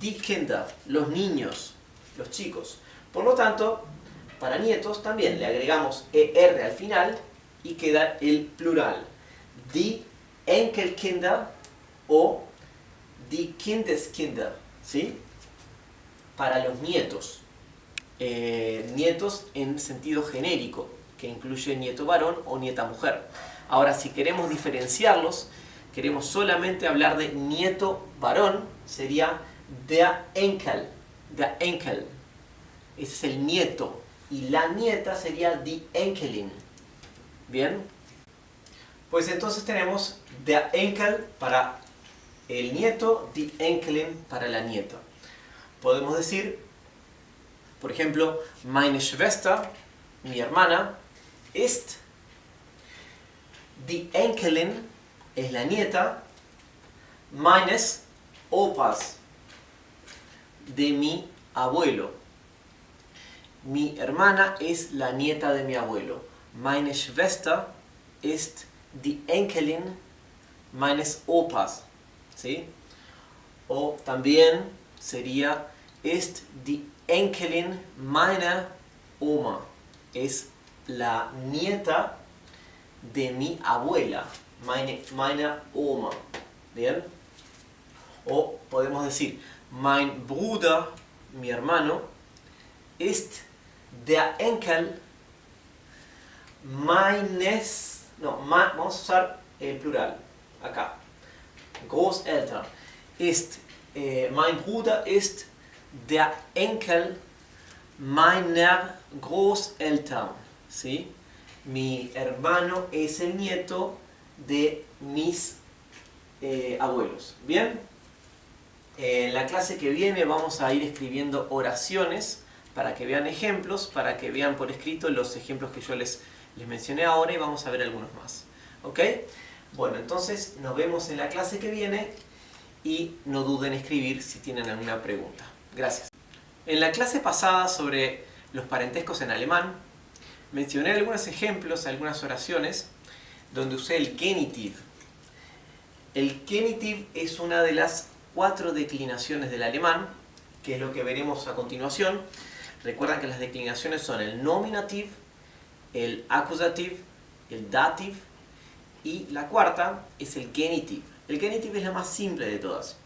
Die Kinder, los niños, los chicos. Por lo tanto, para nietos también le agregamos ER al final y queda el plural. Die Enkelkinder o die Kindeskinder, ¿sí? Para los nietos. Nietos en sentido genérico, que incluye nieto varón o nieta mujer. Ahora, si queremos diferenciarlos, queremos solamente hablar de nieto varón, sería der Enkel. Der Enkel. Ese es el nieto. Y la nieta sería die Enkelin. ¿Bien? Pues entonces tenemos der Enkel para el nieto, die Enkelin para la nieta. Podemos decir, por ejemplo, meine Schwester, mi hermana, ist die Enkelin, es la nieta, meines Opas, de mi abuelo. Mi hermana es la nieta de mi abuelo. Meine Schwester ist die Enkelin meines Opas, ¿sí? O también sería ist die Enkelin meiner Oma. Es la nieta de mi abuela. Meine Oma. ¿Bien? O podemos decir, mein Bruder, mi hermano, ist der Enkel meines... No, vamos a usar el plural. Acá. Großeltern. Mein Bruder ist der Enkel meiner Großeltern. ¿Sí? Mi hermano es el nieto de mis abuelos. ¿Bien? En la clase que viene vamos a ir escribiendo oraciones para que vean ejemplos, para que vean por escrito los ejemplos que yo les mencioné ahora y vamos a ver algunos más. ¿Ok? Bueno, entonces nos vemos en la clase que viene y no duden en escribir si tienen alguna pregunta. Gracias. En la clase pasada sobre los parentescos en alemán, mencioné algunos ejemplos, algunas oraciones, donde usé el Genitiv. El Genitiv es una de las 4 declinaciones del alemán, que es lo que veremos a continuación. Recuerden que las declinaciones son el nominativ, el accusativ, el dativ y la cuarta es el Genitiv. El Genitiv es la más simple de todas.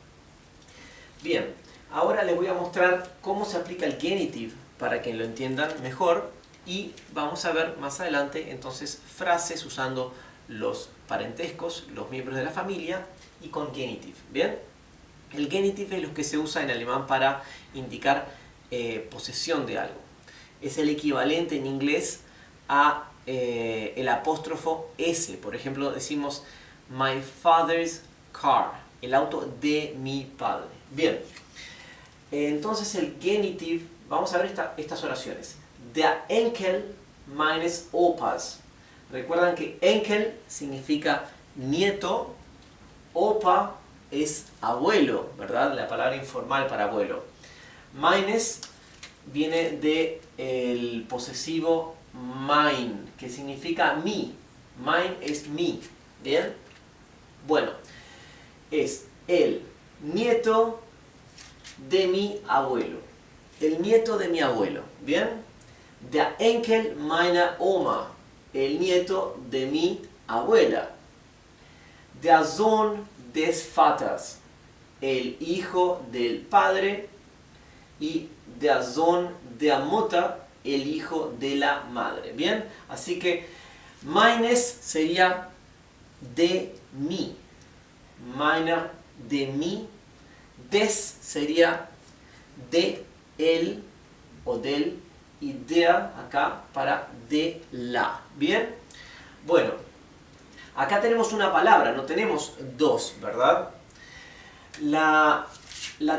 Bien, ahora les voy a mostrar cómo se aplica el Genitiv para que lo entiendan mejor y vamos a ver más adelante entonces frases usando los parentescos, los miembros de la familia y con Genitiv. ¿Bien? El Genitiv es lo que se usa en alemán para indicar posesión de algo. Es el equivalente en inglés a el apóstrofo S. Por ejemplo, decimos my father's car, el auto de mi padre. Bien, entonces el Genitiv, vamos a ver estas oraciones. Der Enkel meines Opas. Recuerdan que Enkel significa nieto, Opa es abuelo, ¿verdad? La palabra informal para abuelo. Meines viene del posesivo mein, que significa mi. Mein es mi. ¿Bien? Bueno, es el nieto de mi abuelo. El nieto de mi abuelo. ¿Bien? Der Enkel meiner Oma. El nieto de mi abuela. Der Sohn des Vaters. El hijo del padre. Y der Sohn der Mutter. El hijo de la madre. ¿Bien? Así que meines sería de mí. Meiner, de mí. Des sería de él o del. Y der acá para de la. ¿Bien? Bueno, acá tenemos una palabra, no tenemos dos, ¿verdad? La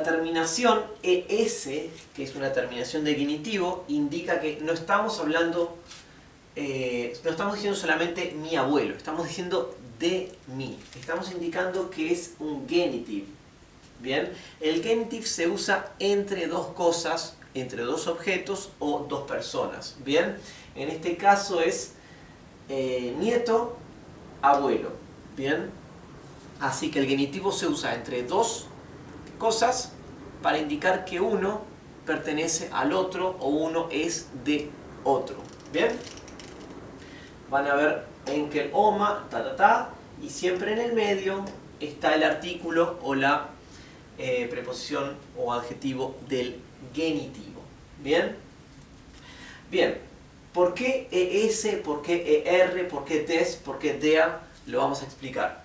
terminación ES, que es una terminación de genitivo, indica que no estamos hablando, no estamos diciendo solamente mi abuelo, estamos diciendo de mí. Estamos indicando que es un genitive. Bien, el genitive se usa entre dos cosas, entre dos objetos o dos personas. Bien, en este caso es nieto, abuelo. Bien, así que el genitivo se usa entre dos cosas para indicar que uno pertenece al otro o uno es de otro. Bien, van a ver Enkel, Oma, y siempre en el medio está el artículo o la preposición o adjetivo del genitivo. Bien, bien, ¿por qué ES? ¿Por qué ER? ¿Por qué DES? ¿Por qué DEA? Lo vamos a explicar.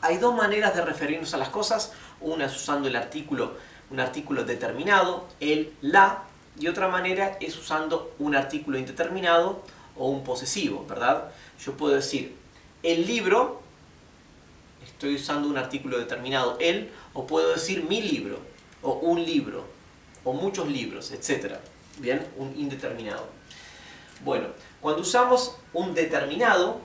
Hay dos maneras de referirnos a las cosas. Una es usando el artículo, un artículo determinado, el, la, y otra manera es usando un artículo indeterminado o un posesivo, ¿verdad? Yo puedo decir el libro, estoy usando un artículo determinado, el, o puedo decir mi libro, o un libro, o muchos libros, etc. Bien, un indeterminado. Bueno, cuando usamos un determinado,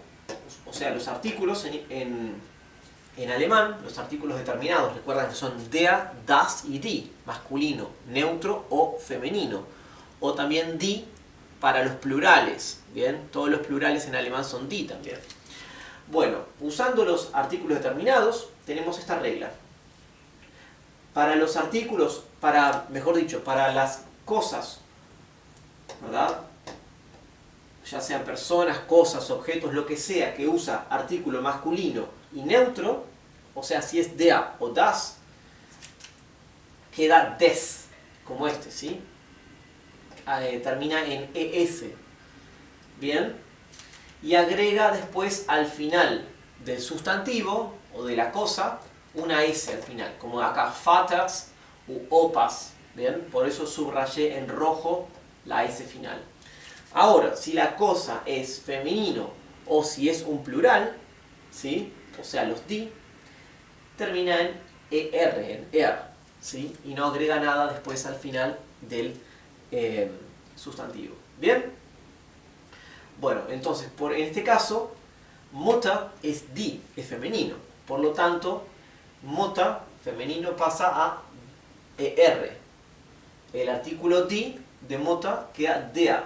o sea, los artículos en alemán, los artículos determinados, recuerdan que son der, das y die, masculino, neutro o femenino. O también die para los plurales, ¿bien? Todos los plurales en alemán son die también. Bueno, usando los artículos determinados, tenemos esta regla. Para los artículos, mejor dicho, para las cosas, ¿verdad? Ya sean personas, cosas, objetos, lo que sea que usa artículo masculino y neutro, o sea, si es der o das, queda des, como este, ¿sí? Termina en ES, ¿bien? Y agrega después al final del sustantivo o de la cosa una S al final, como acá Vaters u Opas, Bien, por eso subrayé en rojo la S final. Ahora, si la cosa es femenino o si es un plural, ¿sí? O sea, los di, termina en ER, en ER, ¿sí? Y no agrega nada después al final del sustantivo. ¿Bien? Bueno, entonces, en este caso, Mutter es die, es femenino. Por lo tanto, Mutter, femenino, pasa a ER. El artículo die de Mutter queda der.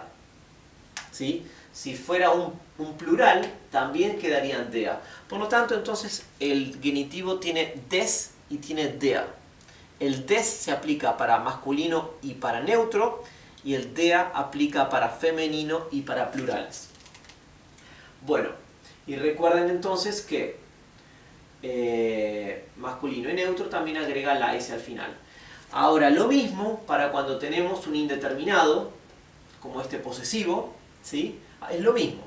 ¿Sí? Si fuera un plural, también quedaría en der. Por lo tanto, entonces, el genitivo tiene des y tiene der. El des se aplica para masculino y para neutro, y el der aplica para femenino y para plurales. Bueno, y recuerden entonces que masculino y neutro también agrega la S al final. Ahora, lo mismo para cuando tenemos un indeterminado, como este posesivo, ¿sí? Es lo mismo.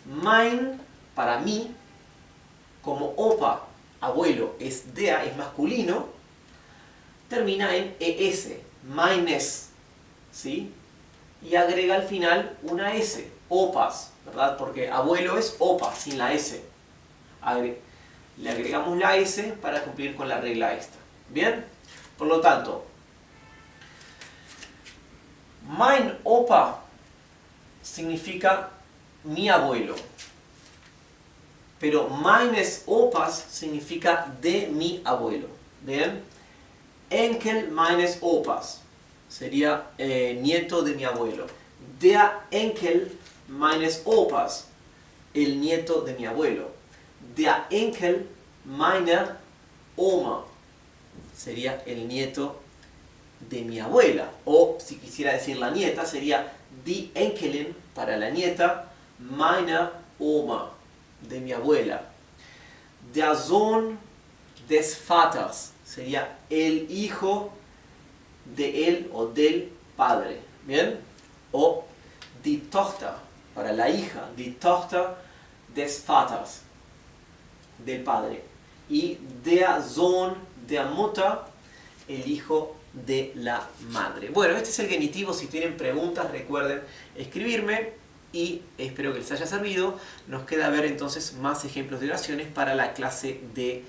Mein, para mí, como opa, abuelo, es der, es masculino, termina en ES, meines, ¿sí? Y agrega al final una S, opas, ¿verdad? Porque abuelo es opa, sin la S. Le agregamos la S para cumplir con la regla esta. ¿Bien? Por lo tanto, mein Opa significa mi abuelo. Pero meines Opas significa de mi abuelo. ¿Bien? Enkel meines Opas sería nieto de mi abuelo. Der Enkel meines Opas, el nieto de mi abuelo. Der Enkel meiner Oma sería el nieto de mi abuela. O si quisiera decir la nieta, sería die Enkelin para la nieta, meiner Oma, de mi abuela. Der Sohn des Vaters sería el hijo de él o del padre. ¿Bien? O die Tochter para la hija, die Tochter des Vaters, del padre. Y der Sohn der Mutter, el hijo de la madre. Bueno, este es el genitivo. Si tienen preguntas, recuerden escribirme y espero que les haya servido. Nos queda ver entonces más ejemplos de oraciones para la clase de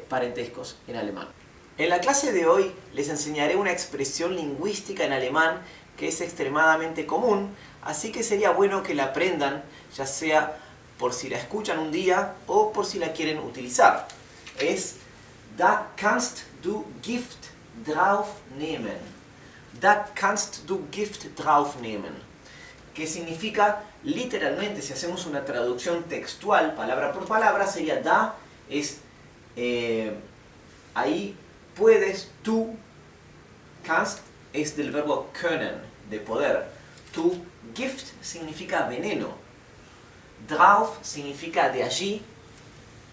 parentescos en alemán. En la clase de hoy les enseñaré una expresión lingüística en alemán que es extremadamente común, así que sería bueno que la aprendan, ya sea por si la escuchan un día o por si la quieren utilizar. Es Da kannst du Gift drauf nehmen. Da kannst du Gift drauf nehmen. Que significa, literalmente, si hacemos una traducción textual, palabra por palabra, sería da, es ahí puedes, tú, kannst es del verbo können, de poder. Tu Gift significa veneno. Drauf significa de allí.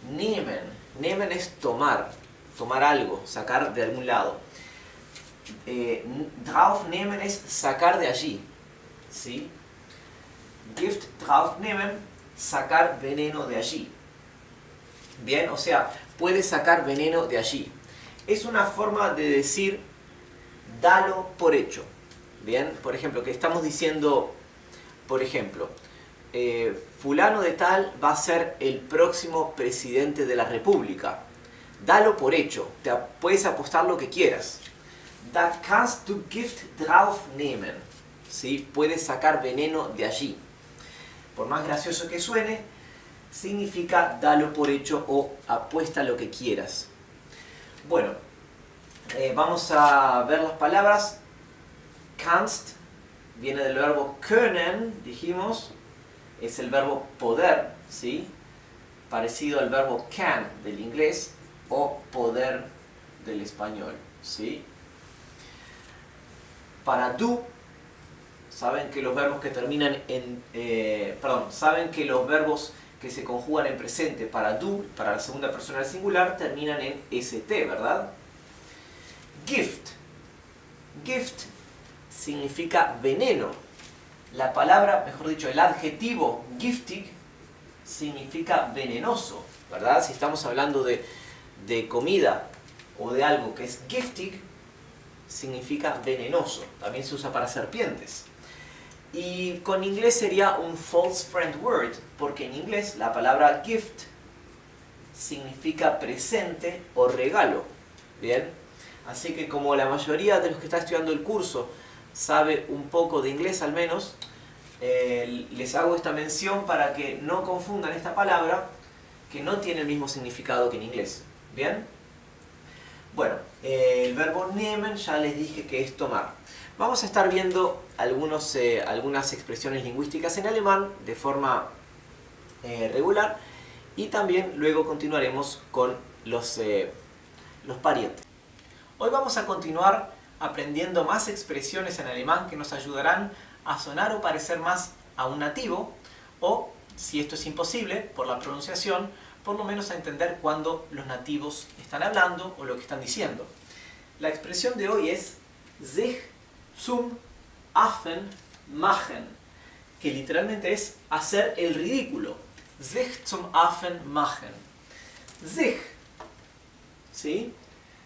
Nehmen. Nehmen es tomar. Tomar algo, sacar de algún lado. Drauf nehmen es sacar de allí. ¿Sí? Gift drauf nehmen, sacar veneno de allí. Bien, o sea, puedes sacar veneno de allí. Es una forma de decir dalo por hecho. Bien, por ejemplo, que estamos diciendo, por ejemplo, fulano de tal va a ser el próximo presidente de la República. Dalo por hecho, puedes apostar lo que quieras. Da kannst du Gift drauf nehmen. ¿Sí? Puedes sacar veneno de allí. Por más gracioso que suene, significa dalo por hecho o apuesta lo que quieras. Bueno, vamos a ver las palabras. Kannst viene del verbo können, dijimos, es el verbo poder, ¿sí? Parecido al verbo can del inglés o poder del español, ¿sí? Para du, saben que los verbos que terminan en, saben que los verbos que se conjugan en presente para du, para la segunda persona del singular, terminan en st, ¿verdad? Gift. Gift significa veneno. La palabra, mejor dicho, el adjetivo giftig significa venenoso, ¿verdad? Si estamos hablando de comida o de algo que es giftig, significa venenoso, también se usa para serpientes. Y con inglés sería un false friend word, porque en inglés la palabra gift significa presente o regalo. Bien, así que como la mayoría de los que está estudiando el curso sabe un poco de inglés al menos, les hago esta mención para que no confundan esta palabra, que no tiene el mismo significado que en inglés. Bien, bueno, el verbo nehmen ya les dije que es tomar. Vamos a estar viendo algunas expresiones lingüísticas en alemán de forma regular, y también luego continuaremos con los parientes. Hoy vamos a continuar aprendiendo más expresiones en alemán que nos ayudarán a sonar o parecer más a un nativo, o, si esto es imposible, por la pronunciación, por lo menos a entender cuándo los nativos están hablando o lo que están diciendo. La expresión de hoy es sich zum Affen machen, que literalmente es hacer el ridículo. Sich zum Affen machen. Sich, ¿sí?,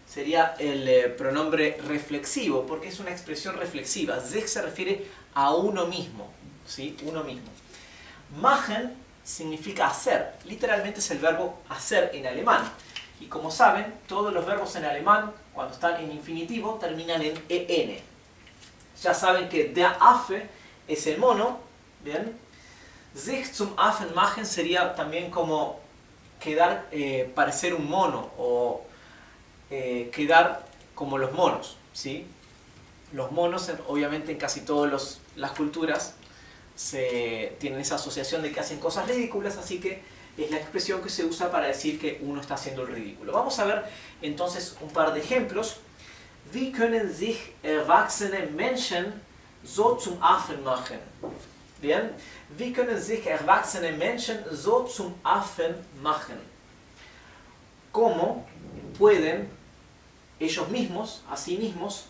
sería el pronombre reflexivo, porque es una expresión reflexiva. Sich se refiere a uno mismo, ¿sí?, uno mismo. Machen significa hacer, literalmente es el verbo hacer en alemán. Y como saben, todos los verbos en alemán, cuando están en infinitivo, terminan en en. Ya saben que der Affe es el mono, ¿bien? Sich zum Affen machen sería también como quedar, parecer un mono, o quedar como los monos, ¿sí? Los monos, obviamente, en casi todas las culturas tienen esa asociación de que hacen cosas ridículas, así que es la expresión que se usa para decir que uno está haciendo el ridículo. Vamos a ver entonces un par de ejemplos. Wie können sich erwachsene Menschen so zum Affen machen? Bien, wie können sich erwachsene Menschen so zum Affen machen? ¿Cómo pueden ellos mismos, a sí mismos,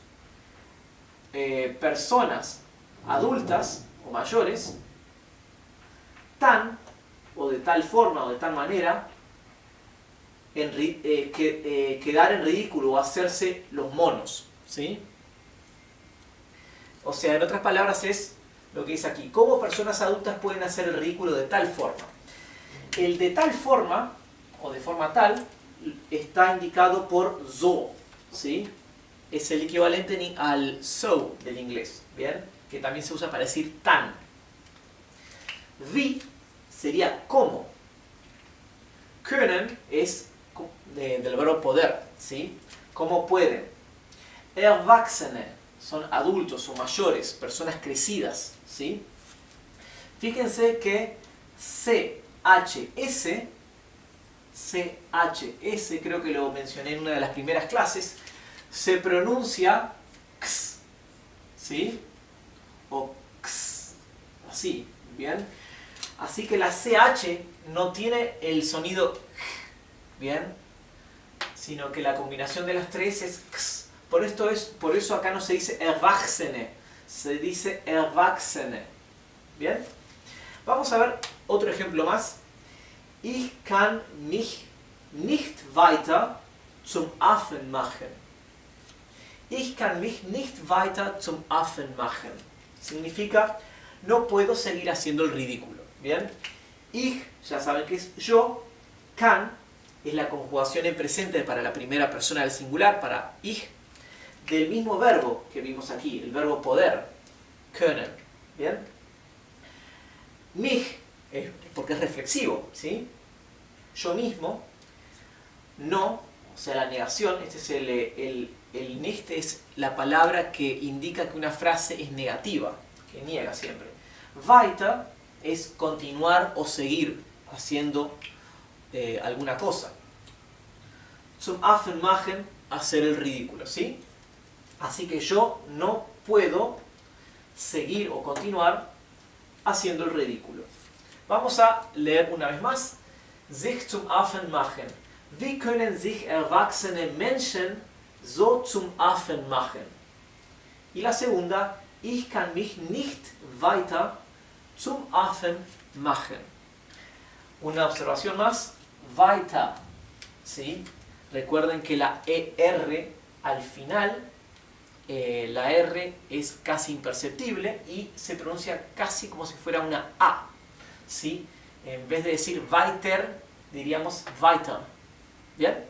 personas adultas o mayores, tan o de tal forma o de tal manera, quedar en ridículo o hacerse los monos, ¿sí? O sea, en otras palabras es lo que dice aquí: ¿cómo personas adultas pueden hacer el ridículo de tal forma? El de tal forma o de forma tal está indicado por so, ¿sí? Es el equivalente al so del inglés, ¿bien? Que también se usa para decir tan. Wie sería cómo. Können es del verbo poder, ¿sí? ¿Cómo pueden? Erwachsene son adultos o mayores, personas crecidas, ¿sí? Fíjense que CHS, creo que lo mencioné en una de las primeras clases, se pronuncia x, ¿sí? O x, así, ¿bien? Así que la CH no tiene el sonido ¿bien?, sino que la combinación de las tres es x. Por eso acá no se dice Erwachsene, se dice Erwachsene. ¿Bien? Vamos a ver otro ejemplo más. Ich kann mich nicht weiter zum Affen machen. Ich kann mich nicht weiter zum Affen machen. Significa, no puedo seguir haciendo el ridículo. ¿Bien? Ich, ya saben que es yo. Kann es la conjugación en presente para la primera persona del singular, para ich, del mismo verbo que vimos aquí, el verbo poder, können. ¿Bien? Mich, porque es reflexivo, ¿sí? Yo mismo, no, o sea, la negación, este es el nicht es la palabra que indica que una frase es negativa, que niega siempre. Weiter es continuar o seguir haciendo alguna cosa. Zum Affen machen, hacer el ridículo, ¿sí? Así que yo no puedo seguir o continuar haciendo el ridículo. Vamos a leer una vez más. Sich zum Affen machen. Wie können sich erwachsene Menschen so zum Affen machen? Y la segunda, ich kann mich nicht weiter zum Affen machen. Una observación más, weiter, ¿sí? Recuerden que la ER al final la R es casi imperceptible y se pronuncia casi como si fuera una A, ¿sí? En vez de decir weiter, diríamos weiter. ¿Bien?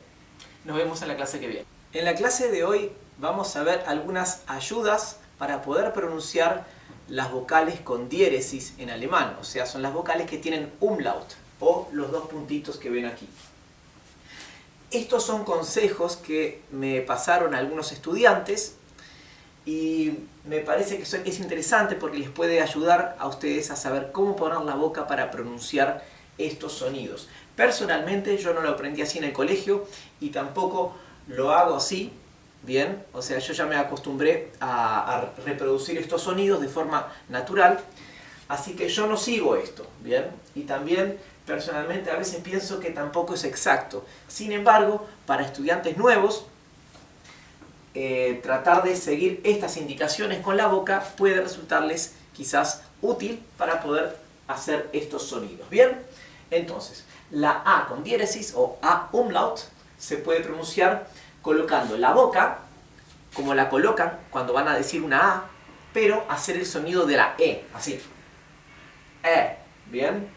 Nos vemos en la clase que viene. En la clase de hoy vamos a ver algunas ayudas para poder pronunciar las vocales con diéresis en alemán, o sea, son las vocales que tienen umlaut o los dos puntitos que ven aquí. Estos son consejos que me pasaron algunos estudiantes y me parece que es interesante porque les puede ayudar a ustedes a saber cómo poner la boca para pronunciar estos sonidos. Personalmente yo no lo aprendí así en el colegio y tampoco lo hago así, bien, o sea, yo ya me acostumbré a reproducir estos sonidos de forma natural, así que yo no sigo esto, bien, y también personalmente a veces pienso que tampoco es exacto. Sin embargo, para estudiantes nuevos, tratar de seguir estas indicaciones con la boca puede resultarles quizás útil para poder hacer estos sonidos. Bien, entonces, la A con diéresis o A umlaut se puede pronunciar colocando la boca, como la colocan cuando van a decir una A, pero hacer el sonido de la E, así. Bien.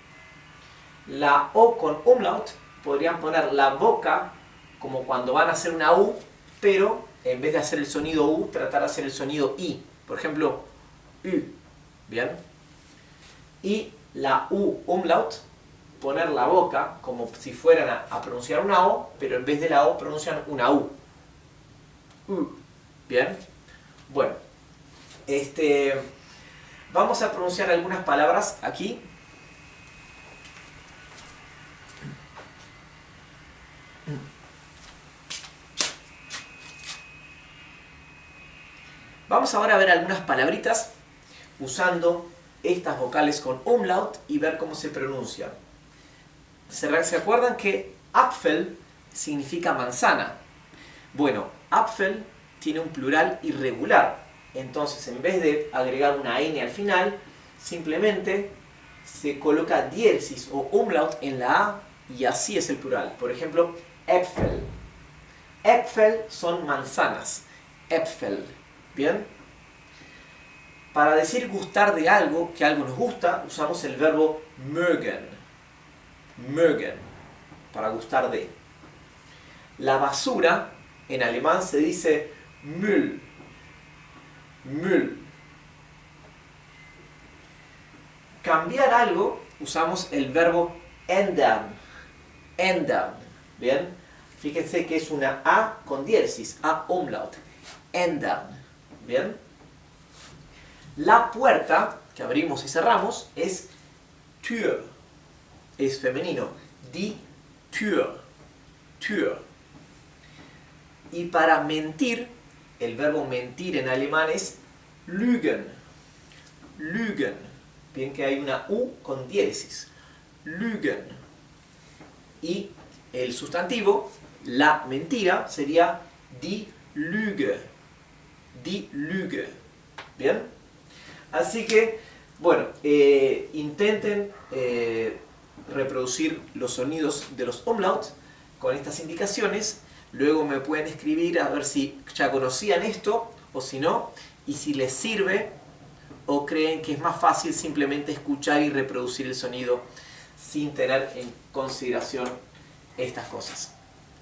La O con umlaut podrían poner la boca como cuando van a hacer una U, pero en vez de hacer el sonido U, tratar de hacer el sonido I. Por ejemplo, U. Bien. Y la U umlaut, poner la boca como si fueran a pronunciar una O, pero en vez de la O pronuncian una U. Bien. Bueno. Vamos a pronunciar algunas palabras aquí. Vamos ahora a ver algunas palabritas usando estas vocales con umlaut y ver cómo se pronuncian. ¿Se acuerdan que Apfel significa manzana? Bueno, Apfel tiene un plural irregular. Entonces, en vez de agregar una N al final, simplemente se coloca diéresis o umlaut en la A y así es el plural. Por ejemplo, Äpfel. Äpfel son manzanas. Äpfel. ¿Bien? Para decir gustar de algo, que algo nos gusta, usamos el verbo mögen. Mögen. Para gustar de. La basura, en alemán se dice Müll. Müll. Cambiar algo, usamos el verbo ändern. Ändern. ¿Bien? Fíjense que es una A con diéresis, A umlaut. Ändern. ¿Bien? La puerta, que abrimos y cerramos, es Tür. Es femenino. Die Tür. Tür. Y para mentir, el verbo mentir en alemán es lügen. Lügen. Bien que hay una U con diéresis. Lügen. Y el sustantivo, la mentira, sería die Lüge. Die Lüge. ¿Bien? Así que, bueno, intenten reproducir los sonidos de los umlauts con estas indicaciones. Luego me pueden escribir a ver si ya conocían esto o si no, y si les sirve o creen que es más fácil simplemente escuchar y reproducir el sonido sin tener en consideración estas cosas.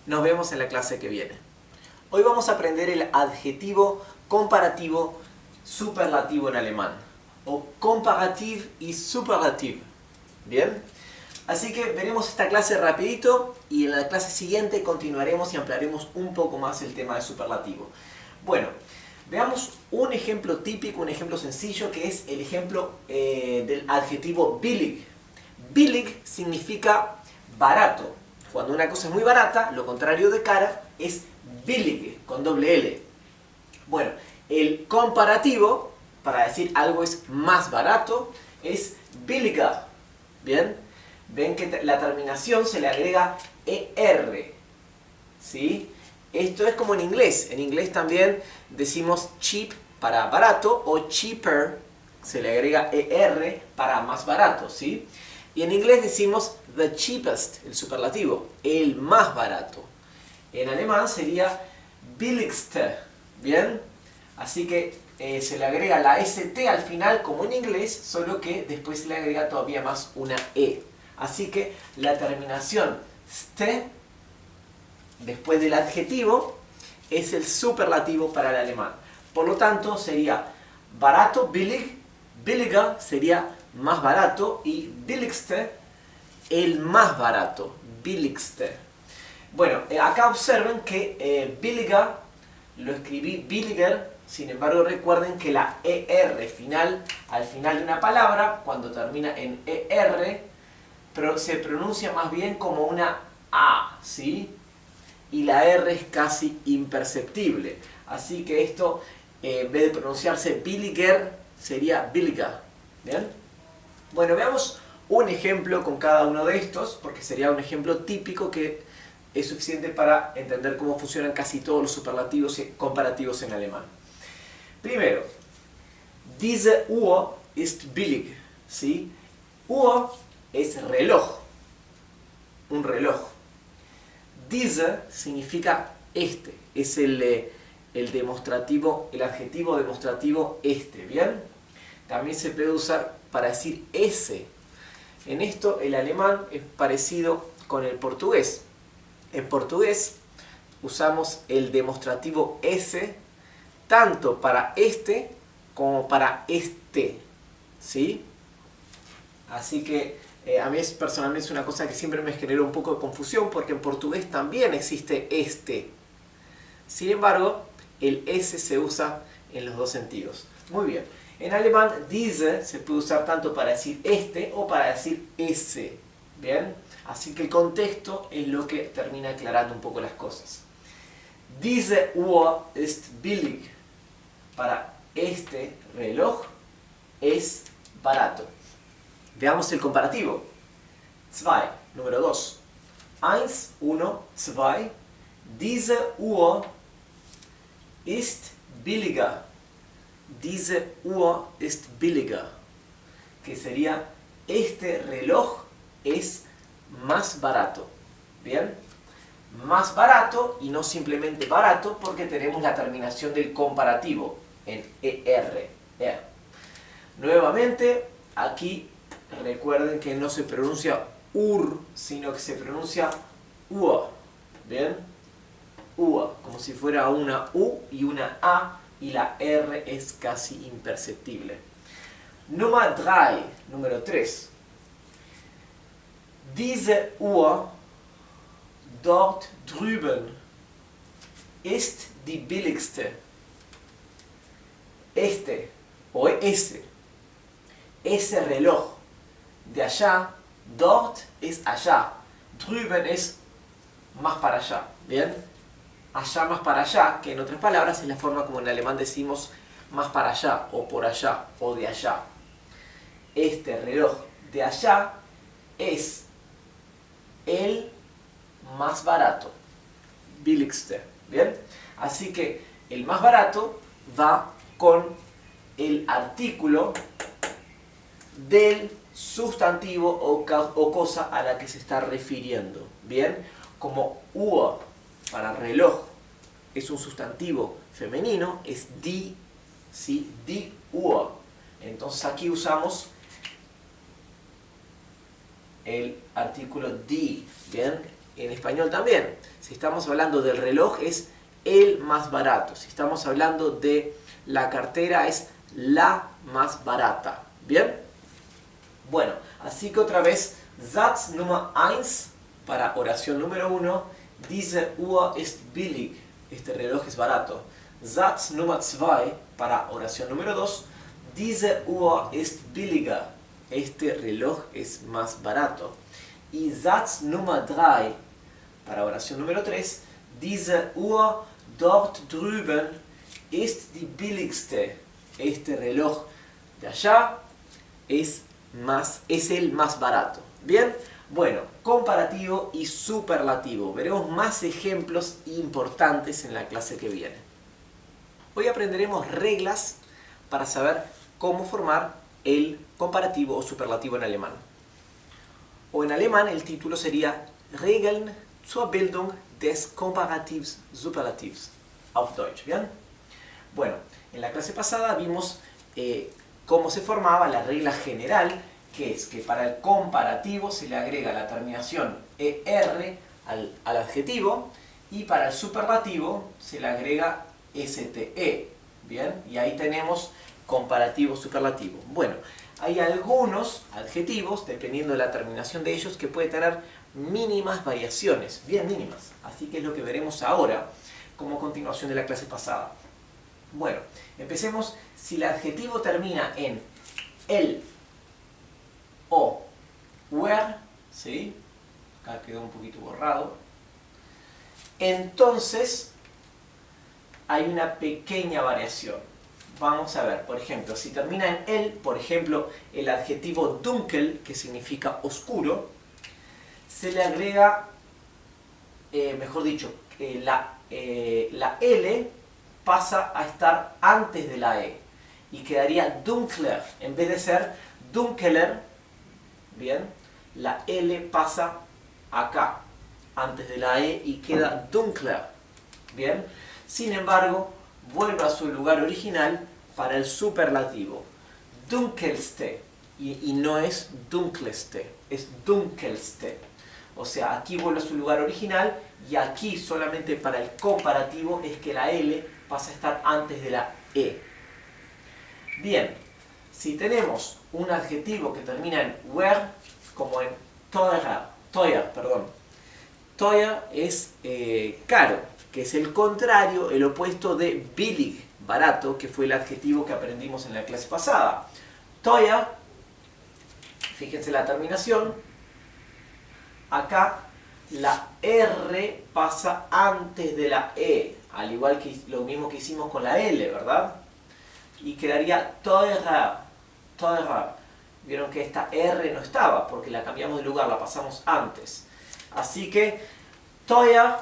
Nos vemos en la clase que viene. Hoy vamos a aprender el adjetivo comparativo superlativo en alemán, o comparativ y superlativ. ¿Bien? Así que veremos esta clase rapidito y en la clase siguiente continuaremos y ampliaremos un poco más el tema de superlativo. Bueno, veamos un ejemplo típico, un ejemplo sencillo, que es el ejemplo del adjetivo billig. Billig significa barato. Cuando una cosa es muy barata, lo contrario de cara es billig, con doble L. Bueno, el comparativo, para decir algo es más barato, es billiger. ¿Bien? Ven que la terminación se le agrega ER. ¿Sí? Esto es como en inglés. En inglés también decimos cheap para barato o cheaper, se le agrega ER para más barato. ¿Sí? Y en inglés decimos the cheapest, el superlativo, el más barato. En alemán sería billigste. ¿Bien? Así que se le agrega la ST al final como en inglés, solo que después se le agrega todavía más una E. Así que la terminación ste después del adjetivo es el superlativo para el alemán. Por lo tanto sería barato, billig, billiger sería más barato y billigste el más barato, billigste. Bueno, acá observen que billiger lo escribí billiger, sin embargo recuerden que la ER final, al final de una palabra, cuando termina en ER, se pronuncia más bien como una A, ¿sí? Y la R es casi imperceptible. Así que esto, en vez de pronunciarse billiger, sería billiger. ¿Bien? Bueno, veamos un ejemplo con cada uno de estos, porque sería un ejemplo típico que es suficiente para entender cómo funcionan casi todos los superlativos comparativos en alemán. Primero, diese Uhr ist billig, ¿sí? Uhr es reloj, un reloj. Diese significa este, es el demostrativo, el adjetivo demostrativo este, ¿bien? También se puede usar para decir ese. En esto el alemán es parecido con el portugués. En portugués usamos el demostrativo ese tanto para este como para este, ¿sí? Así que a mí personalmente es una cosa que siempre me generó un poco de confusión porque en portugués también existe este. Sin embargo, el S se usa en los dos sentidos. Muy bien. En alemán, diese se puede usar tanto para decir este o para decir ese. ¿Bien? Así que el contexto es lo que termina aclarando un poco las cosas. Diese Uhr ist billig. Para este reloj es barato. Veamos el comparativo. 2, número 2. 1, 2. Diese Uhr ist billiger. Diese Uhr ist billiger. Que sería, este reloj es más barato. ¿Bien? Más barato y no simplemente barato porque tenemos la terminación del comparativo en ER. Nuevamente, aquí recuerden que no se pronuncia UR, sino que se pronuncia UA. ¿Bien? UA, como si fuera una U y una A, y la R es casi imperceptible. Número 3. Diese Uhr dort drüben ist die billigste. Este o ese reloj de allá, dort es allá, drüben es más para allá, ¿bien? Allá más para allá, que en otras palabras es la forma como en alemán decimos más para allá, o por allá, o de allá. Este reloj de allá es el más barato, billigste, ¿bien? Así que el más barato va con el artículo del sustantivo o cosa a la que se está refiriendo, ¿bien? Como Uhr para reloj es un sustantivo femenino, es die, ¿sí? Die Uhr. Entonces aquí usamos el artículo die, ¿bien? En español también. Si estamos hablando del reloj es el más barato. Si estamos hablando de la cartera es la más barata, ¿bien? Bueno, así que otra vez, Satz Nummer 1 para oración número 1, diese Uhr ist billig, este reloj es barato. Satz Nummer 2 para oración número 2, diese Uhr ist billiger, este reloj es más barato. Y Satz Nummer 3 para oración número 3, diese Uhr dort drüben ist die billigste, este reloj de allá es el más barato. Bien, bueno, comparativo y superlativo. Veremos más ejemplos importantes en la clase que viene. Hoy aprenderemos reglas para saber cómo formar el comparativo o superlativo en alemán. O en alemán el título sería Regeln zur Bildung des Komparativs Superlativs. Auf Deutsch, ¿bien? Bueno, en la clase pasada vimos cómo se formaba la regla general, que es que para el comparativo se le agrega la terminación ER al adjetivo, y para el superlativo se le agrega STE. ¿Bien? Y ahí tenemos comparativo superlativo. Bueno, hay algunos adjetivos, dependiendo de la terminación de ellos, que puede tener mínimas variaciones, bien mínimas. Así que es lo que veremos ahora como continuación de la clase pasada. Bueno, empecemos. Si el adjetivo termina en el o where, ¿sí? Acá quedó un poquito borrado. Entonces hay una pequeña variación. Vamos a ver, por ejemplo, si termina en el, por ejemplo, el adjetivo dunkel, que significa oscuro, se le agrega, mejor dicho, la L pasa a estar antes de la E y quedaría dunkler. En vez de ser dunkeler, bien, la L pasa acá, antes de la E, y queda dunkler. Bien, sin embargo, vuelve a su lugar original para el superlativo. Dunkelste. Y no es dunkleste, es dunkelste. O sea, aquí vuelve a su lugar original, y aquí solamente para el comparativo es que la L pasa a estar antes de la E. Bien, si tenemos un adjetivo que termina en where, como en teuer, perdón. Teuer es caro, que es el contrario, el opuesto de billig, barato, que fue el adjetivo que aprendimos en la clase pasada. Teuer, fíjense la terminación, acá la R pasa antes de la E, al igual que lo mismo que hicimos con la L, ¿verdad? Y quedaría teurer. Vieron que esta R no estaba, porque la cambiamos de lugar, la pasamos antes. Así que teuer,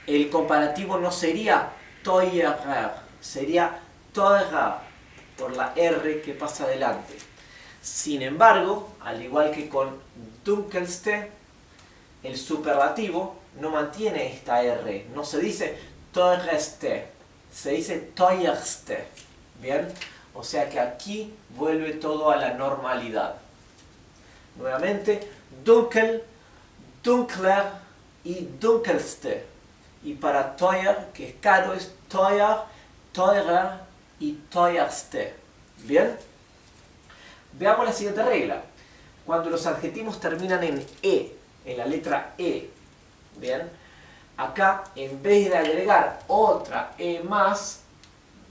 el comparativo no sería teurer, sería teurer, por la R que pasa adelante. Sin embargo, al igual que con dunkelste, el superlativo no mantiene esta R, no se dice teureste, se dice teuerste. ¿Bien? O sea que aquí vuelve todo a la normalidad. Nuevamente, dunkel, dunkler y dunkelste. Y para teuer, que es caro, es teuer, teurer y teuerste. ¿Bien? Veamos la siguiente regla. Cuando los adjetivos terminan en E, en la letra E, ¿bien? Acá, en vez de agregar otra E más,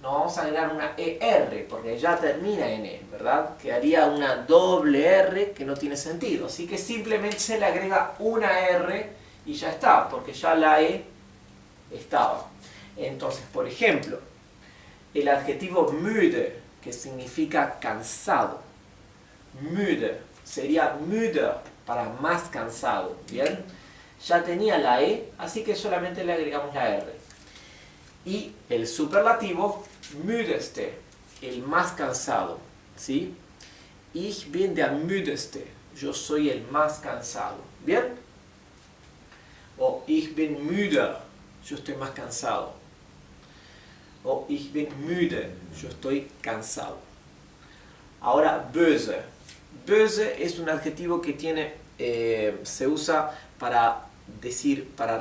no vamos a agregar una ER, porque ya termina en E, ¿verdad? Quedaría una doble R que no tiene sentido. Así que simplemente se le agrega una R y ya está, porque ya la E estaba. Entonces, por ejemplo, el adjetivo müde, que significa cansado. Müde, sería müder, para más cansado, ¿bien? Ya tenía la E, así que solamente le agregamos la R. Y el superlativo, müdeste, el más cansado, ¿sí? Ich bin der müdeste, yo soy el más cansado, ¿bien? O ich bin müde, yo estoy más cansado. O ich bin müde, yo estoy cansado. Ahora, böse. Böse es un adjetivo que tiene, se usa para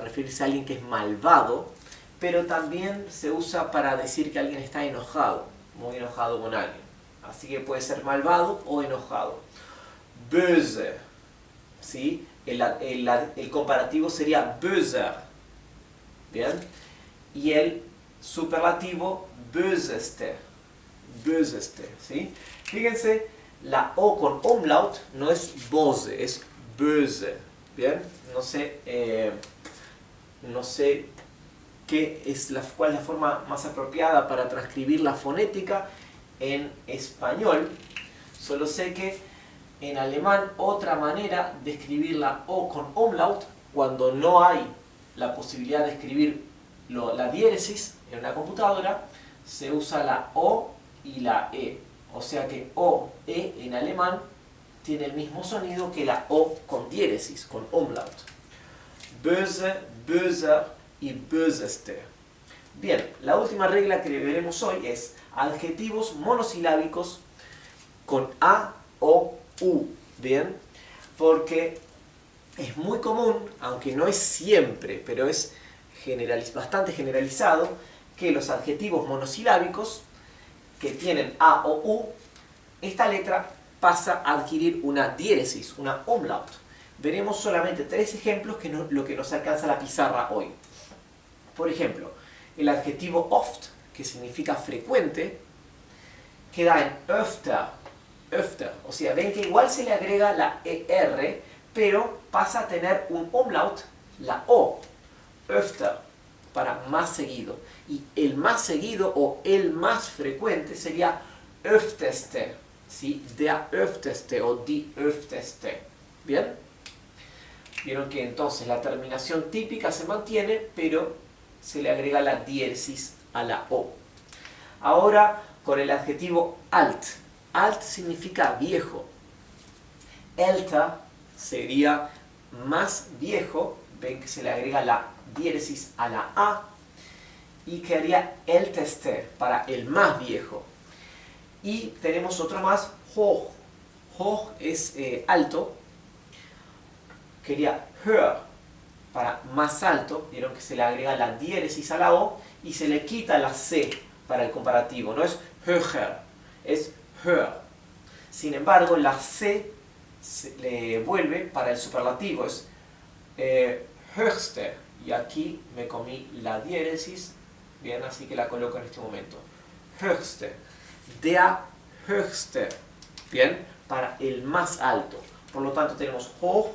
referirse a alguien que es malvado, pero también se usa para decir que alguien está enojado, muy enojado con alguien. Así que puede ser malvado o enojado. Böse, ¿sí? El comparativo sería böser, ¿bien? Y el superlativo böseste, ¿sí? Fíjense, la O con umlaut no es bose, es böse, ¿bien? No sé cuál es la forma más apropiada para transcribir la fonética en español. Solo sé que en alemán otra manera de escribir la O con umlaut, cuando no hay la posibilidad de escribir la diéresis en una computadora, se usa la O y la E. O sea que O, E en alemán tiene el mismo sonido que la O con diéresis, con umlaut. Böse, böser y böseste. Bien, la última regla que veremos hoy es adjetivos monosilábicos con A o U, ¿bien? Porque es muy común, aunque no es siempre, pero es bastante generalizado, que los adjetivos monosilábicos que tienen A o U, esta letra pasa a adquirir una diéresis, una umlaut. Veremos solamente 3 ejemplos que lo que nos alcanza la pizarra hoy. Por ejemplo, el adjetivo oft, que significa frecuente, queda en öfter, öfter. O sea, ven que igual se le agrega la ER, pero pasa a tener un umlaut, la O, öfter, para más seguido. Y el más seguido o el más frecuente sería öfteste, ¿sí? Der öfteste o die öfteste. ¿Bien? Vieron que entonces la terminación típica se mantiene, pero se le agrega la diéresis a la O. Ahora con el adjetivo alt. Alt significa viejo. Älter sería más viejo. Ven que se le agrega la diéresis a la A. Y quedaría älteste para el más viejo. Y tenemos otro más, hoch. Hoch es alto. Quería höher para más alto. Vieron que se le agrega la diéresis a la O y se le quita la C para el comparativo. No es höher, es höher. Sin embargo, la C se le vuelve para el superlativo. Es höchste. Y aquí me comí la diéresis. Bien, así que la coloco en este momento. Höchste. Der höchste. Bien, para el más alto. Por lo tanto tenemos hoch,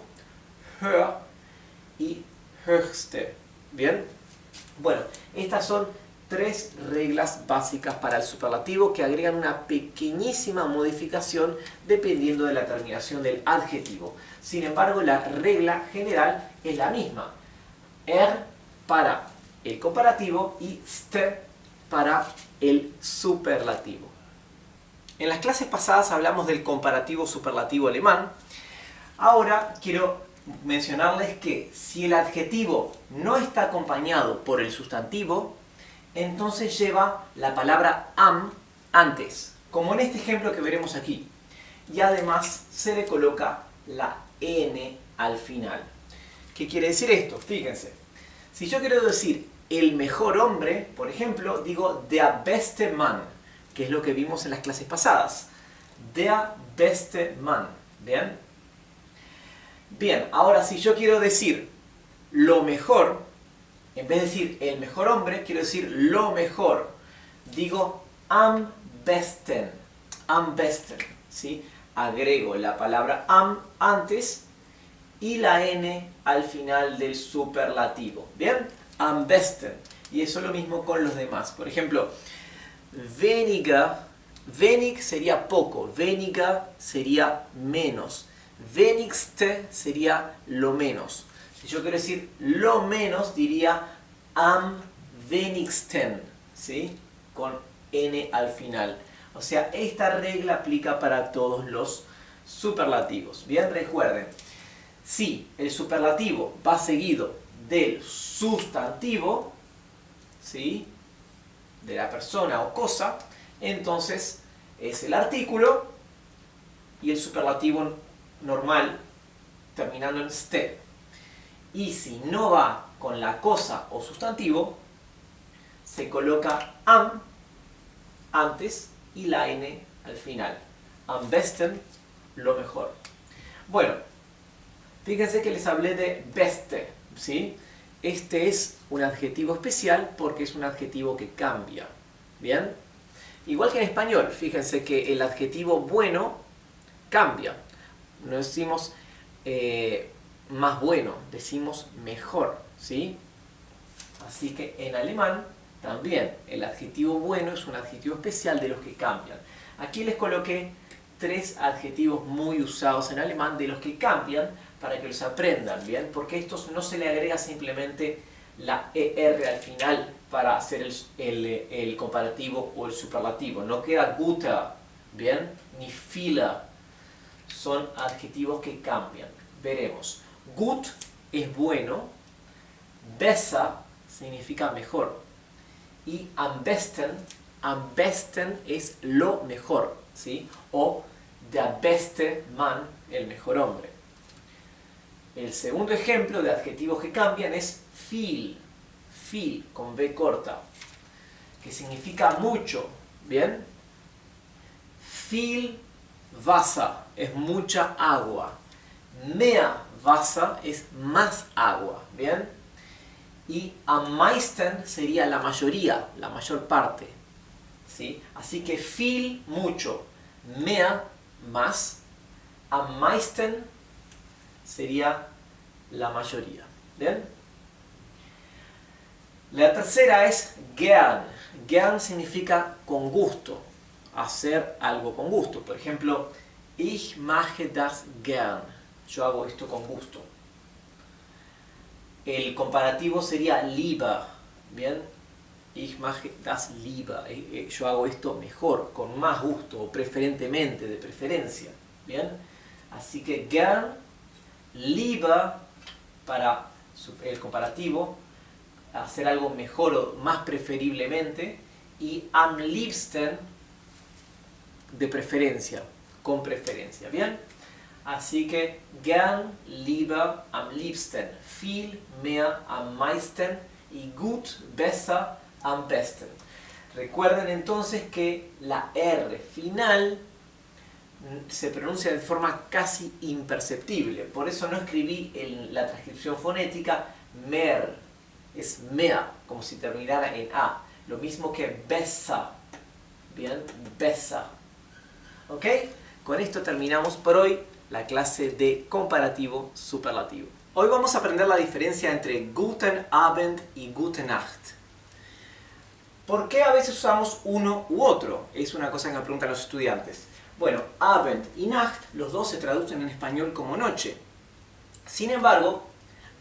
höher y höchste. Bien. Bueno, estas son 3 reglas básicas para el superlativo que agregan una pequeñísima modificación dependiendo de la terminación del adjetivo. Sin embargo, la regla general es la misma. Para el comparativo y ste para el superlativo. En las clases pasadas hablamos del comparativo superlativo alemán. Ahora quiero mencionarles que si el adjetivo no está acompañado por el sustantivo, entonces lleva la palabra am antes, como en este ejemplo que veremos aquí. Y además se le coloca la n al final. ¿Qué quiere decir esto? Fíjense. Si yo quiero decir el mejor hombre, por ejemplo, digo der beste Mann, que es lo que vimos en las clases pasadas. Der beste Mann. ¿Bien? Bien, ahora si yo quiero decir lo mejor, en vez de decir el mejor hombre, quiero decir lo mejor. Digo am besten. Am besten. ¿Sí? Agrego la palabra am antes y la n al final del superlativo. ¿Bien? Am besten. Y eso es lo mismo con los demás. Por ejemplo, weniger, wenig sería poco, weniger sería menos, wenigste sería lo menos. Si yo quiero decir lo menos, diría am wenigsten, ¿sí? Con n al final. O sea, esta regla aplica para todos los superlativos. Bien, recuerden, si el superlativo va seguido del sustantivo, ¿sí?, de la persona o cosa, entonces es el artículo y el superlativo normal terminando en ste. Y si no va con la cosa o sustantivo, se coloca am antes y la n al final. Am besten, lo mejor. Bueno, fíjense que les hablé de beste, ¿sí? Este es un adjetivo especial porque es un adjetivo que cambia. ¿Bien? Igual que en español, fíjense que el adjetivo bueno cambia. No decimos más bueno, decimos mejor, ¿sí? Así que en alemán también el adjetivo bueno es un adjetivo especial de los que cambian. Aquí les coloqué 3 adjetivos muy usados en alemán de los que cambian para que los aprendan, ¿bien? Porque a estos no se le agrega simplemente la ER al final para hacer el comparativo o el superlativo. No queda guter, ¿bien? Ni viele. Son adjetivos que cambian. Veremos. Gut es bueno. Besser significa mejor. Y am besten es lo mejor, ¿sí? O der beste Mann, el mejor hombre. El segundo ejemplo de adjetivos que cambian es viel, con B corta, que significa mucho, ¿bien? Viel Wasser es mucha agua. Mehr Wasser es más agua, ¿bien? Y am meisten sería la mayoría, la mayor parte, ¿sí? Así que viel, mucho, mehr, más, am meisten sería la mayoría, ¿bien? La tercera es gern. Gern significa con gusto, hacer algo con gusto. Por ejemplo, ich mache das gern. Yo hago esto con gusto. El comparativo sería lieber, ¿bien? Ich mache das lieber. Yo hago esto mejor, con más gusto, o preferentemente, de preferencia, ¿bien? Así que gern, lieber, para el comparativo, hacer algo mejor o más preferiblemente, y am liebsten, de preferencia, con preferencia, ¿bien? Así que gern, lieber, am liebsten, viel, mehr, am meisten y gut, besser, am besten. Recuerden entonces que la R final se pronuncia de forma casi imperceptible. Por eso no escribí en la transcripción fonética mer, es mea, como si terminara en A. Lo mismo que besser, ¿bien? Besser. ¿Ok? Con esto terminamos por hoy la clase de comparativo superlativo. Hoy vamos a aprender la diferencia entre Guten Abend y Gute Nacht. ¿Por qué a veces usamos uno u otro? Es una cosa que me preguntan los estudiantes. Bueno, Abend y Nacht, los dos se traducen en español como noche. Sin embargo,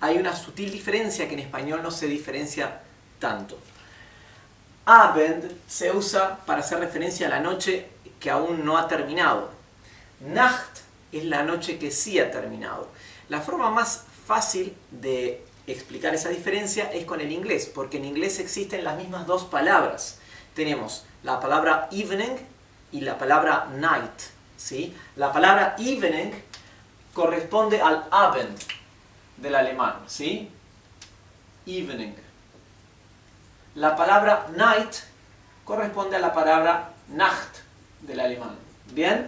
hay una sutil diferencia que en español no se diferencia tanto. Abend se usa para hacer referencia a la noche que aún no ha terminado. Nacht es la noche que sí ha terminado. La forma más fácil de explicar esa diferencia es con el inglés, porque en inglés existen las mismas dos palabras. Tenemos la palabra evening y la palabra night, ¿sí? La palabra evening corresponde al Abend del alemán, ¿sí? Evening. La palabra night corresponde a la palabra Nacht del alemán, ¿bien?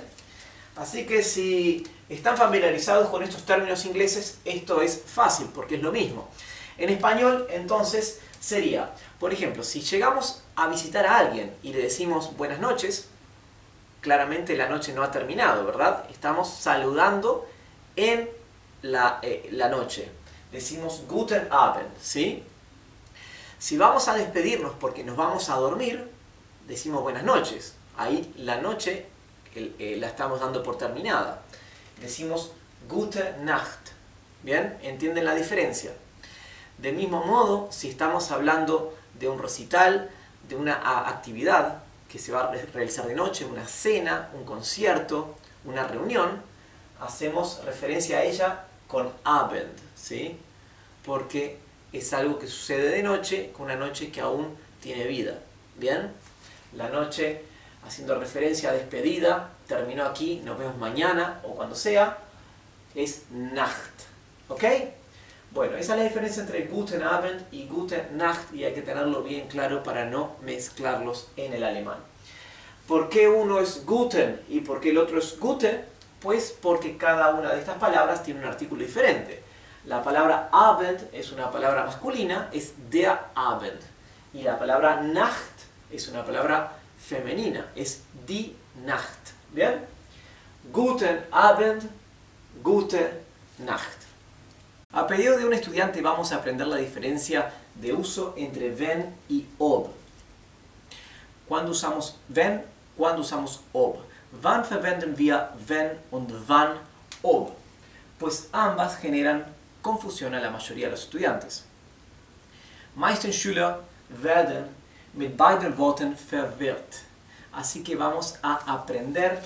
Así que si están familiarizados con estos términos ingleses, esto es fácil porque es lo mismo. En español, entonces, sería, por ejemplo, si llegamos a visitar a alguien y le decimos buenas noches, claramente la noche no ha terminado, ¿verdad? Estamos saludando en la noche. Decimos Guten Abend, ¿sí? Si vamos a despedirnos porque nos vamos a dormir, decimos buenas noches. Ahí la noche la estamos dando por terminada. Decimos Gute Nacht. ¿Bien? ¿Entienden la diferencia? Del mismo modo, si estamos hablando de un recital, de una actividad que se va a realizar de noche, una cena, un concierto, una reunión, hacemos referencia a ella con Abend, ¿sí? Porque es algo que sucede de noche, con una noche que aún tiene vida. ¿Bien? La noche, haciendo referencia a despedida, terminó aquí, nos vemos mañana o cuando sea, es Nacht. ¿Ok? Bueno, esa es la diferencia entre Guten Abend y Gute Nacht y hay que tenerlo bien claro para no mezclarlos en el alemán. ¿Por qué uno es Guten y por qué el otro es Gute? Pues porque cada una de estas palabras tiene un artículo diferente. La palabra Abend es una palabra masculina, es der Abend. Y la palabra Nacht es una palabra femenina, es die Nacht. ¿Bien? Guten Abend, gute Nacht. A pedido de un estudiante vamos a aprender la diferencia de uso entre wenn y ob. ¿Cuándo usamos wenn? ¿Cuándo usamos ob? Wann verwenden wir wenn und wann ob? Pues ambas generan confusión a la mayoría de los estudiantes. Meisten Schüler werden mit beiden Worten verwirrt. Así que vamos a aprender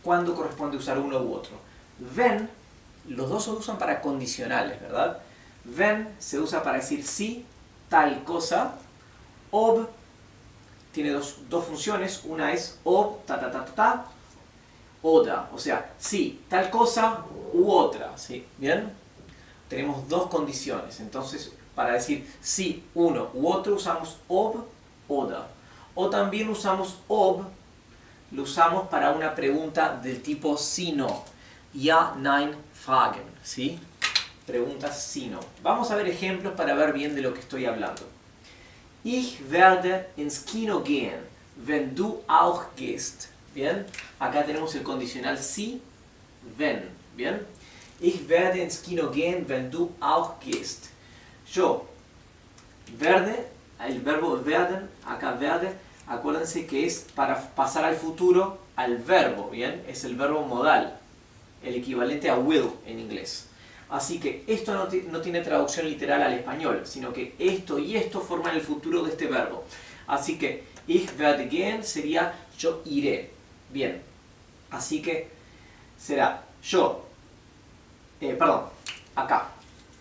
cuándo corresponde usar uno u otro. Wenn, los dos se usan para condicionales, ¿verdad? Wenn se usa para decir sí, tal cosa. Ob tiene dos funciones. Una es ob, ta, ta, ta, ta, ta, oda. O sea, sí, tal cosa u otra. ¿Sí? ¿Bien? Tenemos dos condiciones. Entonces, para decir sí, uno u otro, usamos ob, oda. O también usamos ob, lo usamos para una pregunta del tipo sí, no. Ja, nein, fragen. ¿Sí? Preguntas sí, no. Vamos a ver ejemplos para ver bien de lo que estoy hablando. Ich werde ins Kino gehen, wenn du auch gehst. ¿Bien? Acá tenemos el condicional sí, wenn. ¿Bien? Ich werde ins Kino gehen, wenn du auch gehst. Yo, werde, el verbo werden, acá werde, acuérdense que es para pasar al futuro al verbo, ¿bien? Es el verbo modal, el equivalente a will en inglés. Así que esto no tiene traducción literal al español, sino que esto y esto forman el futuro de este verbo. Así que ich werde gehen sería yo iré. Bien, así que será yo, acá,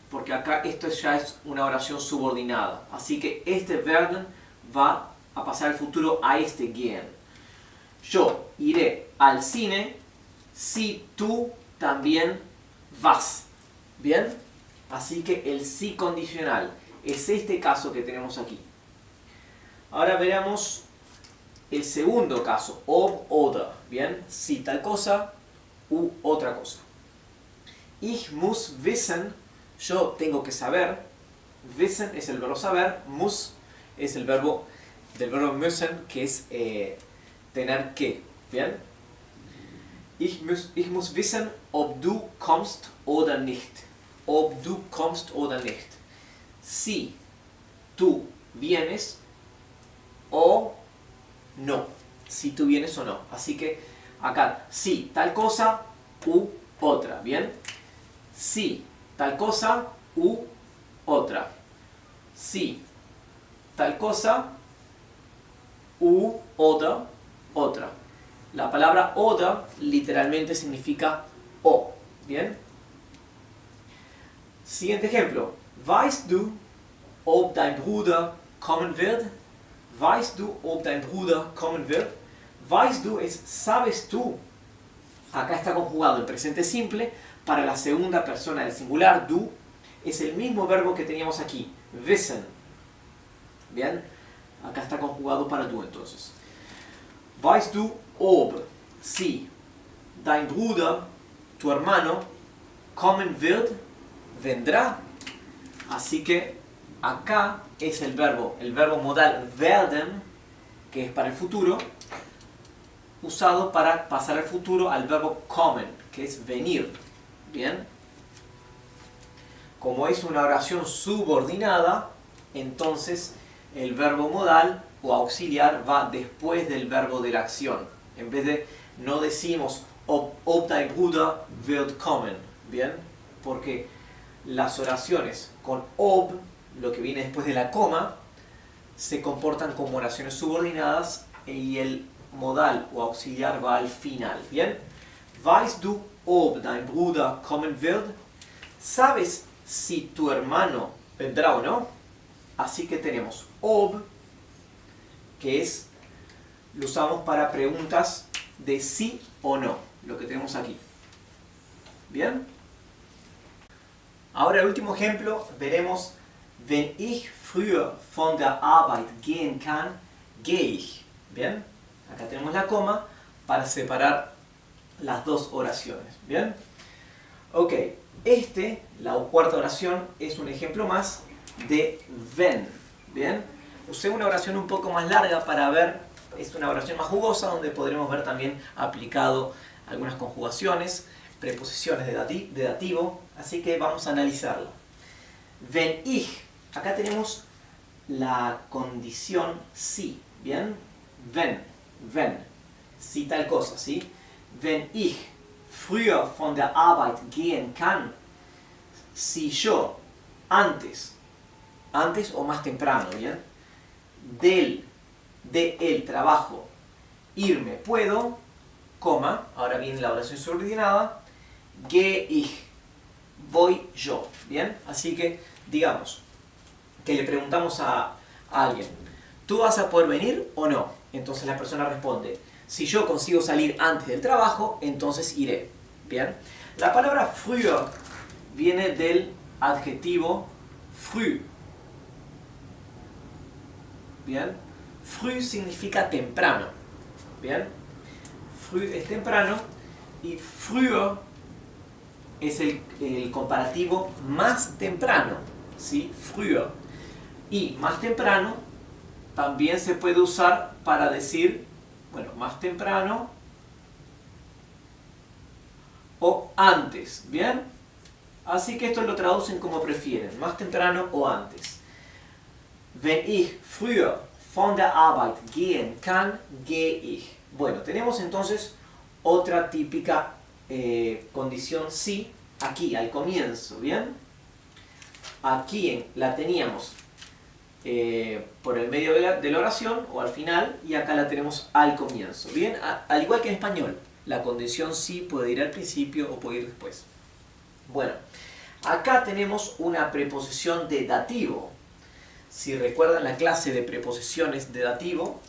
porque acá esto ya es una oración subordinada. Así que este werden va a pasar al futuro a este gehen. Yo iré al cine si tú también vas. ¿Bien? Así que el sí condicional es este caso que tenemos aquí. Ahora veremos el segundo caso, ob, oder. ¿Bien? Si tal cosa u otra cosa. Ich muss wissen, yo tengo que saber. Wissen es el verbo saber, muss es el verbo del verbo müssen, que es tener que. ¿Bien? Ich muss wissen, ob du kommst oder nicht. Ob du kommst oder nicht. Si tú vienes o no. Si tú vienes o no. Así que acá, si tal cosa u otra. ¿Bien? Si tal cosa u otra. Si tal cosa u otra. La palabra oder literalmente significa o. ¿Bien? Siguiente ejemplo. Weißt du, ob dein Bruder kommen wird? Weißt du, ob dein Bruder kommen wird? Weißt du es sabes tú. Acá está conjugado el presente simple para la segunda persona del singular. Du es el mismo verbo que teníamos aquí. Wissen. Bien. Acá está conjugado para du entonces. Weißt du, ob, si, dein Bruder, tu hermano, kommen wird, vendrá. Así que acá es el verbo modal werden, que es para el futuro, usado para pasar al futuro al verbo kommen, que es venir. Bien. Como es una oración subordinada, entonces el verbo modal o auxiliar va después del verbo de la acción. En vez de, no decimos ob dein Bruder wird kommen. Bien. Porque las oraciones con ob, lo que viene después de la coma, se comportan como oraciones subordinadas y el modal o auxiliar va al final. ¿Bien? Weißt du, ob dein Bruder kommen wird? ¿Sabes si tu hermano vendrá o no? Así que tenemos ob, que es, lo usamos para preguntas de sí o no, lo que tenemos aquí. ¿Bien? Ahora el último ejemplo, veremos, wenn ich früher von der Arbeit gehen kann, gehe ich. ¿Bien? Acá tenemos la coma para separar las dos oraciones. ¿Bien? Ok, la cuarta oración, es un ejemplo más de wenn. ¿Bien? Usé una oración un poco más larga para ver, es una oración más jugosa donde podremos ver también aplicado algunas conjugaciones, preposiciones de dativo, así que vamos a analizarla. Wenn ich, acá tenemos la condición si, ¿bien? Wenn, si tal cosa, ¿sí? Wenn ich früher von der Arbeit gehen kann, si yo antes o más temprano, ¿bien? De el trabajo irme puedo, coma, ahora viene la oración subordinada, gehe ich, voy yo, ¿bien? Así que, digamos, que le preguntamos a alguien, ¿tú vas a poder venir o no? Entonces la persona responde, si yo consigo salir antes del trabajo, entonces iré. Bien. La palabra früher viene del adjetivo früh. Bien. Früh significa temprano. Bien. Früh es temprano y früher es el comparativo más temprano. ¿Sí? Früher. Y más temprano también se puede usar para decir, bueno, más temprano o antes, ¿bien? Así que esto lo traducen como prefieren, más temprano o antes. Wenn ich früher von der Arbeit gehen kann, gehe ich. Bueno, tenemos entonces otra típica condición sí, aquí al comienzo, ¿bien? Aquí la teníamos por el medio de la oración o al final, y acá la tenemos al comienzo. Bien, al igual que en español, la condición sí puede ir al principio o puede ir después. Bueno, acá tenemos una preposición de dativo. Si recuerdan la clase de preposiciones de dativo,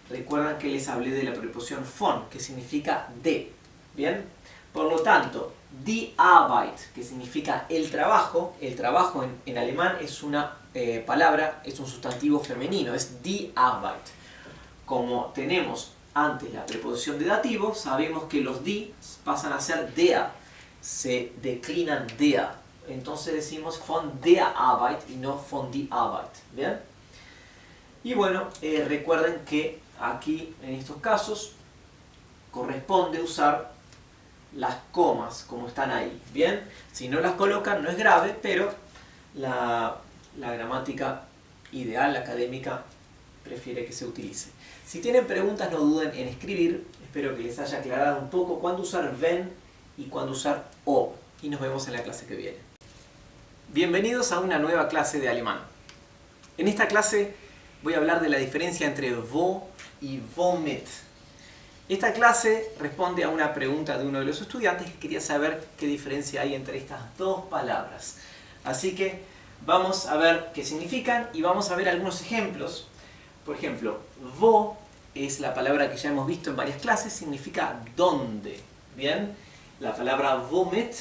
recuerdan que les hablé de la preposición von, que significa de. Bien, por lo tanto, die Arbeit, que significa el trabajo en alemán es una palabra, es un sustantivo femenino, es die Arbeit. Como tenemos antes la preposición de dativo, sabemos que los die pasan a ser der, se declinan der. Entonces decimos von der Arbeit y no von die Arbeit. ¿Bien? Y bueno, recuerden que aquí en estos casos corresponde usar las comas como están ahí. Bien, si no las colocan no es grave, pero la gramática ideal, académica, prefiere que se utilice. Si tienen preguntas no duden en escribir. Espero que les haya aclarado un poco cuándo usar wenn y cuándo usar o. Y nos vemos en la clase que viene. Bienvenidos a una nueva clase de alemán. En esta clase voy a hablar de la diferencia entre wo y womit. Esta clase responde a una pregunta de uno de los estudiantes que quería saber qué diferencia hay entre estas dos palabras. Así que vamos a ver qué significan y vamos a ver algunos ejemplos. Por ejemplo, wo es la palabra que ya hemos visto en varias clases, significa dónde. Bien, la palabra womit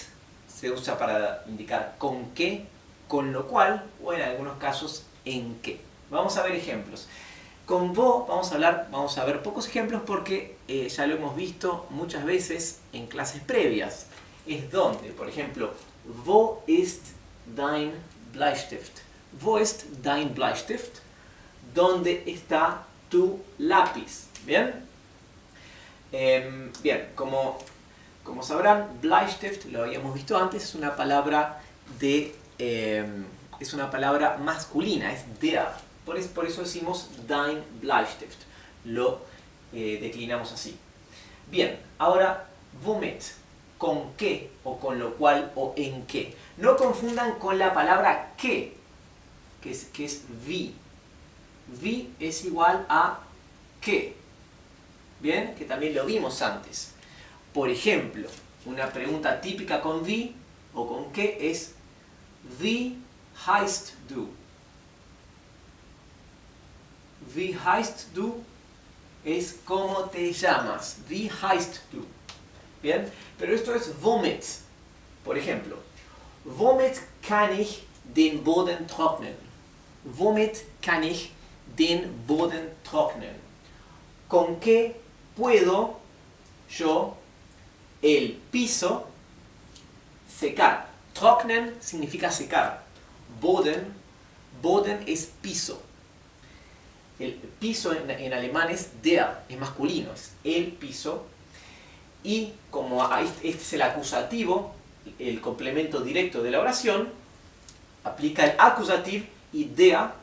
se usa para indicar con qué, con lo cual o en algunos casos en qué. Vamos a ver ejemplos. Con wo vamos a ver pocos ejemplos porque ya lo hemos visto muchas veces en clases previas. Es donde, por ejemplo, wo ist dein Bleistift? Wo ist dein Bleistift? ¿Dónde está tu lápiz? ¿Bien? Bien, como sabrán, Bleistift, lo habíamos visto antes, es una palabra es una palabra masculina, es der. Por eso decimos dein Bleistift. Lo declinamos así. Bien, ahora womit, con qué, o con lo cual, o en qué. No confundan con la palabra que es wie. Wie es igual a qué. Bien, que también lo vimos antes. Por ejemplo, una pregunta típica con wie o con qué es wie heißt du? Wie heißt du? Es ¿cómo te llamas? Wie heißt du? Bien, pero esto es womit. Por ejemplo, womit kann ich den Boden trocknen? Womit kann ich den Boden trocknen? ¿Con qué puedo yo el piso secar? Trocknen significa secar. Boden es piso. El piso en alemán es der, es masculino, es el piso. Y como este es el acusativo, el complemento directo de la oración, aplica el acusativo y der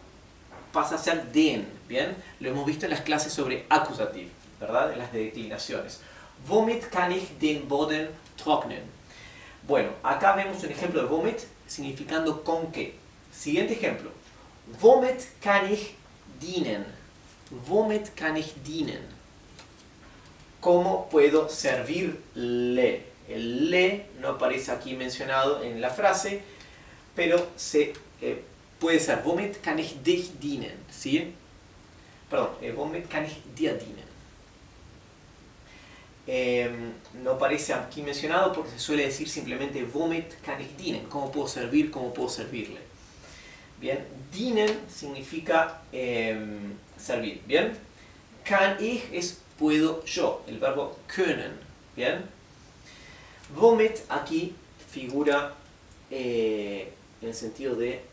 pasa a ser den. ¿Bien? Lo hemos visto en las clases sobre acusativo, ¿verdad? En las de declinaciones. Womit kann ich den Boden trocknen? Bueno, acá vemos un ejemplo de womit significando con qué. Siguiente ejemplo. Womit kann ich dienen? Womit kann ich dienen? ¿Cómo puedo servirle? El le no aparece aquí mencionado en la frase, pero puede ser womit kann ich dich dienen, ¿sí? Perdón, womit kann ich dir dienen? No aparece aquí mencionado porque se suele decir simplemente womit kann ich dienen, cómo puedo servir, cómo puedo servirle. Bien, dienen significa servir, bien. Kann ich es puedo yo, el verbo können, bien. Womit aquí figura en el sentido de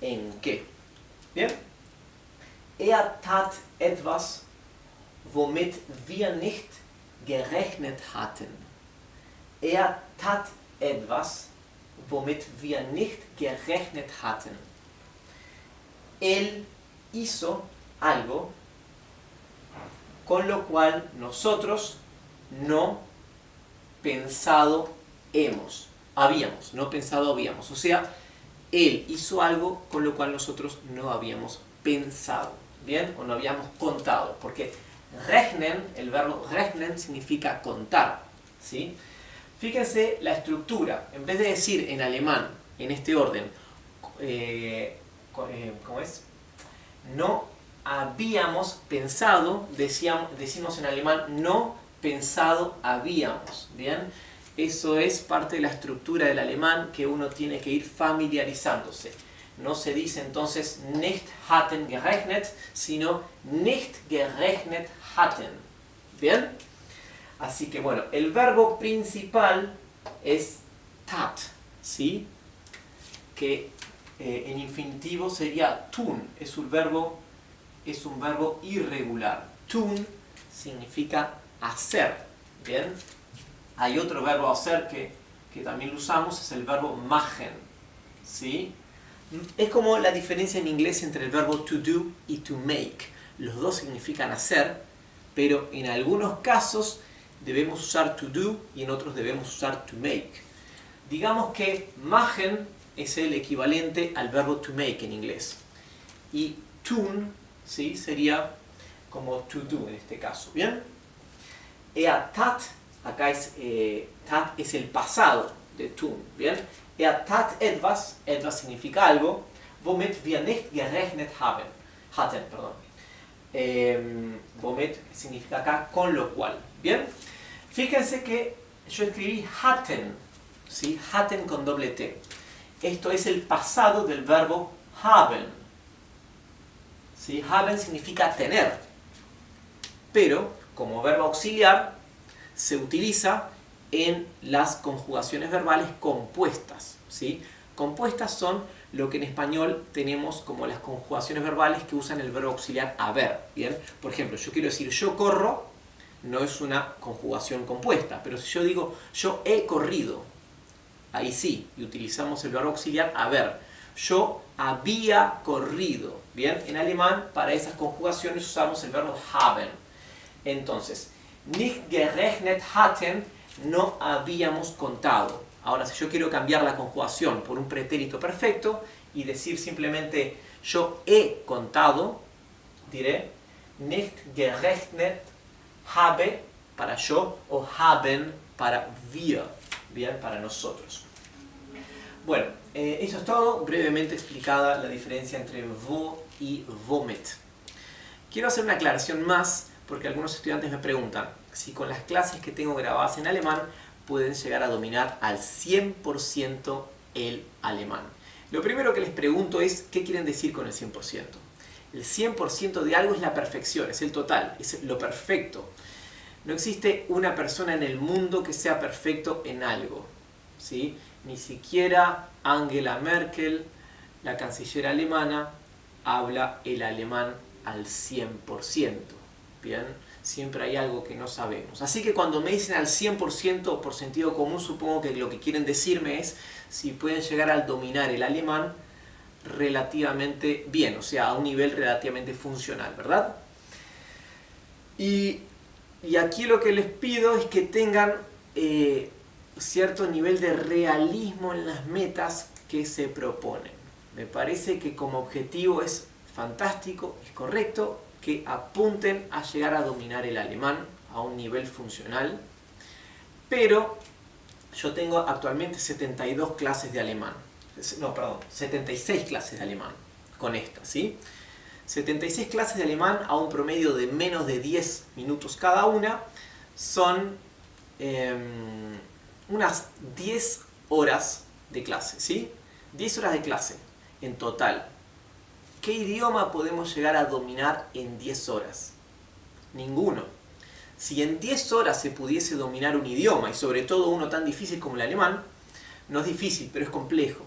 en qué, bien. Tat etwas, womit wir nicht gerechnet hatten. Tat etwas, womit wir nicht gerechnet hatten. Él hizo algo con lo cual nosotros no habíamos. O sea, él hizo algo con lo cual nosotros no habíamos pensado, ¿bien? O no habíamos contado, porque rechnen, el verbo rechnen significa contar, ¿sí? Fíjense la estructura. En vez de decir en alemán, en este orden, ¿cómo es? No habíamos pensado, decimos en alemán, no pensado habíamos, ¿bien? Eso es parte de la estructura del alemán que uno tiene que ir familiarizándose. No se dice entonces nicht hatten gerechnet, sino nicht gerechnet hatten, ¿bien? Así que bueno, el verbo principal es tat, ¿sí? Que en infinitivo sería tun, es un verbo irregular. Tun significa hacer, ¿bien? Hay otro verbo hacer que también lo usamos, es el verbo machen, ¿sí? Es como la diferencia en inglés entre el verbo to do y to make. Los dos significan hacer, pero en algunos casos debemos usar to do y en otros debemos usar to make. Digamos que machen es el equivalente al verbo to make en inglés. Y tun, ¿sí? Sería como to do en este caso, ¿bien? Tat, acá tat es el pasado de tun, ¿bien? Tat etwas significa algo, womit wir nicht gerechnet hatten. Womit significa acá con lo cual, ¿bien? Fíjense que yo escribí hatten, ¿sí? Hatten con doble T. Esto es el pasado del verbo haben, ¿sí? Haben significa tener, pero como verbo auxiliar se utiliza en las conjugaciones verbales compuestas, ¿sí? Compuestas son lo que en español tenemos como las conjugaciones verbales que usan el verbo auxiliar haber, ¿bien? Por ejemplo, yo quiero decir yo corro, no es una conjugación compuesta, pero si yo digo yo he corrido, ahí sí, y utilizamos el verbo auxiliar haber. Yo había corrido, ¿bien? En alemán, para esas conjugaciones usamos el verbo haben. Entonces, nicht gerechnet hatten, no habíamos contado. Ahora, si yo quiero cambiar la conjugación por un pretérito perfecto y decir simplemente yo he contado, diré nicht gerechnet habe para yo o haben para wir, bien, para nosotros. Bueno, eso es todo, brevemente explicada la diferencia entre wo y womit. Quiero hacer una aclaración más porque algunos estudiantes me preguntan si con las clases que tengo grabadas en alemán pueden llegar a dominar al 100% el alemán. Lo primero que les pregunto es ¿qué quieren decir con el 100%? El 100% de algo es la perfección, es el total, es lo perfecto. No existe una persona en el mundo que sea perfecto en algo, ¿sí? Ni siquiera Angela Merkel, la canciller alemana, habla el alemán al 100%, ¿bien? Siempre hay algo que no sabemos. Así que cuando me dicen al 100% por sentido común, supongo que lo que quieren decirme es si pueden llegar a dominar el alemán relativamente bien, o sea, a un nivel relativamente funcional, ¿verdad? Y aquí lo que les pido es que tengan cierto nivel de realismo en las metas que se proponen. Me parece que como objetivo es fantástico, es correcto que apunten a llegar a dominar el alemán a un nivel funcional, pero yo tengo actualmente 72 clases de alemán. No, perdón, 76 clases de alemán con esta, ¿sí? 76 clases de alemán a un promedio de menos de 10 minutos cada una son unas 10 horas de clase, ¿sí? 10 horas de clase en total. ¿Qué idioma podemos llegar a dominar en 10 horas? Ninguno. Si en 10 horas se pudiese dominar un idioma, y sobre todo uno tan difícil como el alemán, no es difícil, pero es complejo.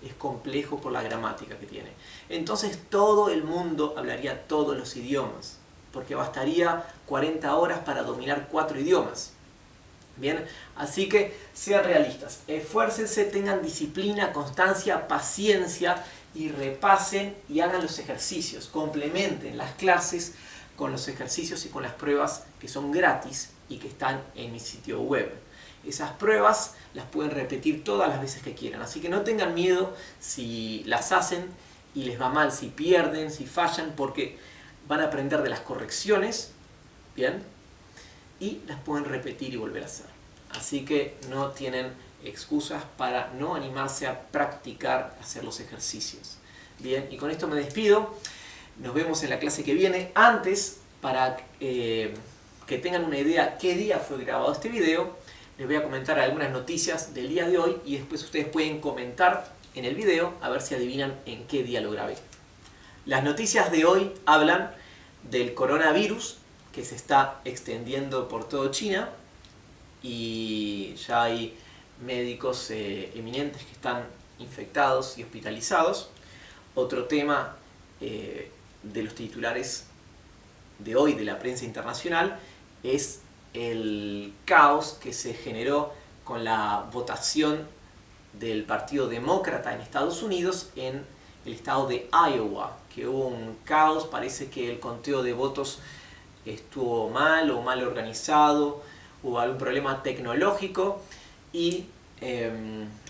Es complejo por la gramática que tiene. Entonces todo el mundo hablaría todos los idiomas, porque bastaría 40 horas para dominar 4 idiomas. Bien, así que sean realistas, esfuércense, tengan disciplina, constancia, paciencia y repasen y hagan los ejercicios. Complementen las clases con los ejercicios y con las pruebas que son gratis y que están en mi sitio web. Esas pruebas las pueden repetir todas las veces que quieran, así que no tengan miedo si las hacen y les va mal, si pierden, si fallan, porque van a aprender de las correcciones, ¿bien? Y las pueden repetir y volver a hacer. Así que no tienen excusas para no animarse a practicar, hacer los ejercicios. Bien, y con esto me despido. Nos vemos en la clase que viene. Antes, para que tengan una idea qué día fue grabado este video, les voy a comentar algunas noticias del día de hoy y después ustedes pueden comentar en el video a ver si adivinan en qué día lo grabé. Las noticias de hoy hablan del coronavirus que se está extendiendo por todo China y ya hay médicos eminentes que están infectados y hospitalizados. Otro tema de los titulares de hoy de la prensa internacional es el caos que se generó con la votación del Partido Demócrata en Estados Unidos en el estado de Iowa, que hubo un caos, parece que el conteo de votos estuvo mal o mal organizado, hubo algún problema tecnológico y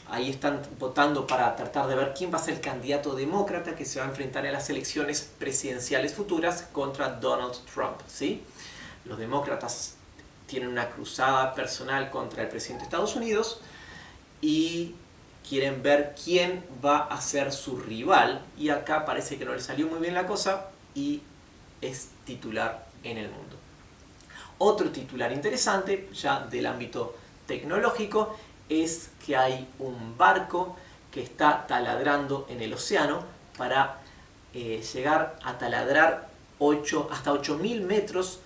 ahí están votando para tratar de ver quién va a ser el candidato demócrata que se va a enfrentar en las elecciones presidenciales futuras contra Donald Trump, ¿sí? Los demócratas tienen una cruzada personal contra el presidente de Estados Unidos y quieren ver quién va a ser su rival, y acá parece que no le salió muy bien la cosa y es titular en el mundo. Otro titular interesante, ya del ámbito tecnológico, es que hay un barco que está taladrando en el océano para llegar a taladrar hasta 8.000 metros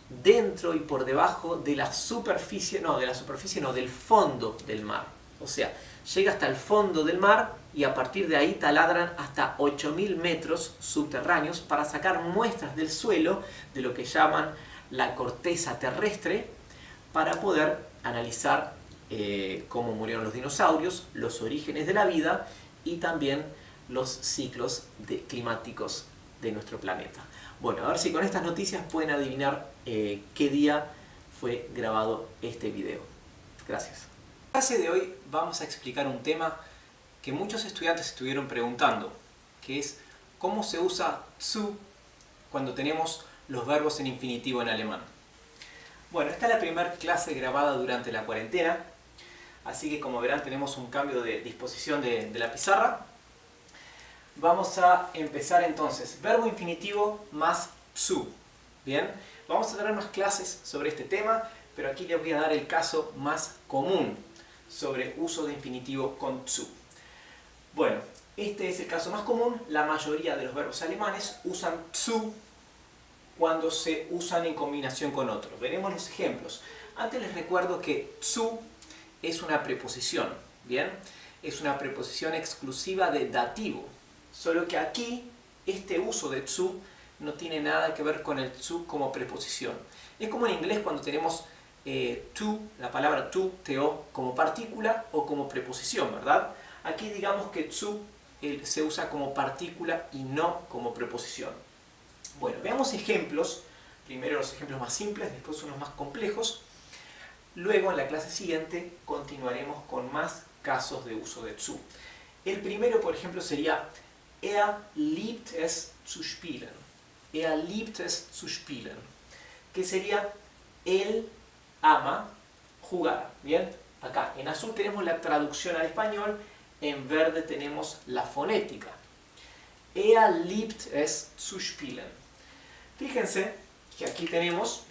dentro y por debajo de la superficie, del fondo del mar. O sea, llega hasta el fondo del mar y a partir de ahí taladran hasta 8.000 metros subterráneos para sacar muestras del suelo de lo que llaman la corteza terrestre, para poder analizar cómo murieron los dinosaurios, los orígenes de la vida y también los ciclos climáticos de nuestro planeta. Bueno, a ver si con estas noticias pueden adivinar qué día fue grabado este video. Gracias. En la clase de hoy vamos a explicar un tema que muchos estudiantes estuvieron preguntando, que es cómo se usa zu cuando tenemos los verbos en infinitivo en alemán. Bueno, esta es la primera clase grabada durante la cuarentena, así que como verán tenemos un cambio de disposición de la pizarra. Vamos a empezar entonces, verbo infinitivo más zu. Bien, vamos a tener más clases sobre este tema, pero aquí les voy a dar el caso más común sobre uso de infinitivo con zu. Bueno, este es el caso más común. La mayoría de los verbos alemanes usan zu cuando se usan en combinación con otros. Veremos los ejemplos. Antes les recuerdo que zu es una preposición, ¿bien? Es una preposición exclusiva de dativo. Solo que aquí, este uso de zu no tiene nada que ver con el zu como preposición. Es como en inglés cuando tenemos to, la palabra to, to, como partícula o como preposición, ¿verdad? Aquí digamos que zu se usa como partícula y no como preposición. Bueno, veamos ejemplos. Primero los ejemplos más simples, después unos más complejos. Luego en la clase siguiente continuaremos con más casos de uso de zu. El primero, por ejemplo, sería Er liebt es zu spielen. Er liebt es zu spielen. Que sería él ama jugar. Bien, acá en azul tenemos la traducción al español, en verde tenemos la fonética. Er liebt es zu spielen. Fíjense que aquí tenemos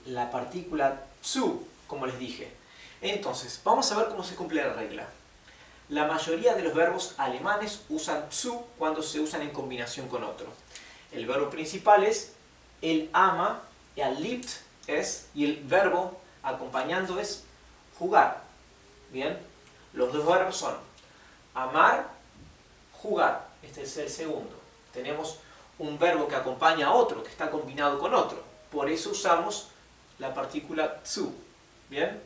la partícula zu, como les dije. Entonces, vamos a ver cómo se cumple la regla. La mayoría de los verbos alemanes usan zu cuando se usan en combinación con otro. El verbo principal es él ama, er liebt es, y el verbo acompañando es jugar. Bien, los dos verbos son amar, jugar. Este es el segundo. Tenemos un verbo que acompaña a otro, que está combinado con otro. Por eso usamos la partícula zu. Bien.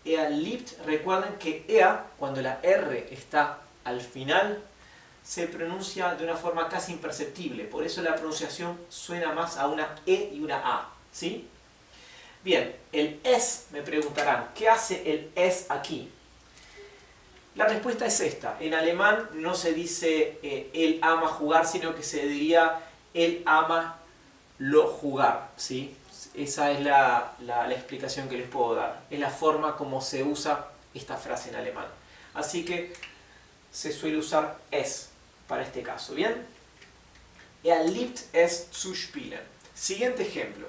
Er liebt, recuerden que er, cuando la R está al final, se pronuncia de una forma casi imperceptible. Por eso la pronunciación suena más a una E y una A. ¿Sí? Bien, el es, me preguntarán, ¿qué hace el es aquí? La respuesta es esta. En alemán no se dice él ama jugar, sino que se diría él ama lo jugar. ¿Sí? Esa es la explicación que les puedo dar. Es la forma como se usa esta frase en alemán. Así que se suele usar es para este caso. ¿Bien? Er liebt es zu spielen. Siguiente ejemplo.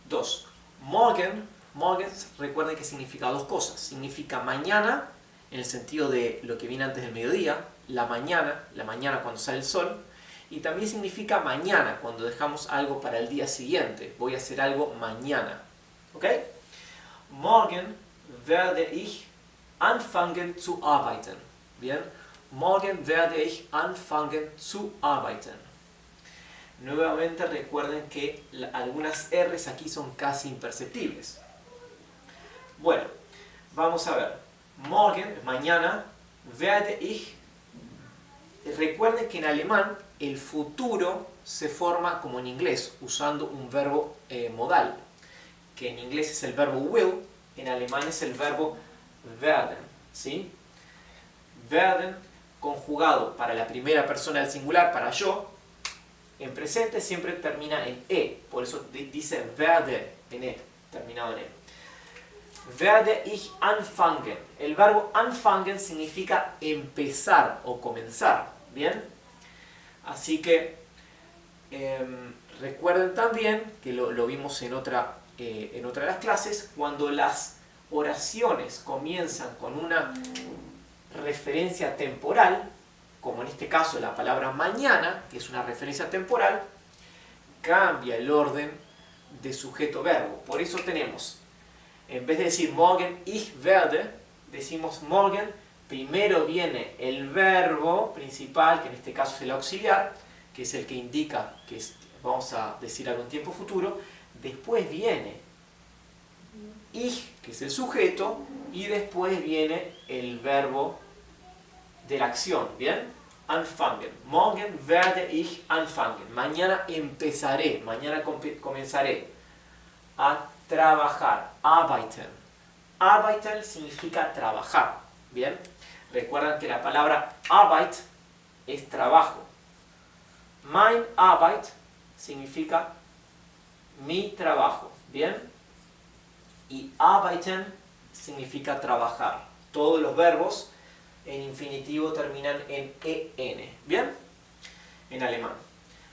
2. Morgen. Morgen, recuerden que significa dos cosas. Significa mañana, en el sentido de lo que viene antes del mediodía. La mañana cuando sale el sol. Y también significa mañana, cuando dejamos algo para el día siguiente. Voy a hacer algo mañana. ¿Ok? Morgen werde ich anfangen zu arbeiten. Bien. Morgen werde ich anfangen zu arbeiten. Nuevamente recuerden que algunas R's aquí son casi imperceptibles. Bueno, vamos a ver. Morgen, mañana, werde ich. Recuerden que en alemán el futuro se forma como en inglés, usando un verbo modal, que en inglés es el verbo will, en alemán es el verbo werden. ¿Sí? Werden, conjugado para la primera persona del singular, para yo, en presente siempre termina en E, por eso dice werde en E, terminado en E. Werde ich anfangen. El verbo anfangen significa empezar o comenzar, ¿bien? Así que recuerden también, que lo vimos en otra de las clases, cuando las oraciones comienzan con una referencia temporal, como en este caso la palabra mañana, que es una referencia temporal, cambia el orden de sujeto-verbo. Por eso tenemos, en vez de decir morgen ich werde, decimos morgen, primero viene el verbo principal, que en este caso es el auxiliar, que es el que indica que vamos a decir algo en tiempo futuro, después viene ich, que es el sujeto, y después viene el verbo de la acción, ¿bien? Anfangen. Morgen werde ich anfangen. Mañana empezaré, mañana comenzaré a trabajar. Arbeiten. Arbeiten significa trabajar, ¿bien? Recuerdan que la palabra Arbeit es trabajo. Mein Arbeit significa mi trabajo, ¿bien? Y arbeiten significa trabajar. Todos los verbos en infinitivo terminan en en, ¿bien? En alemán.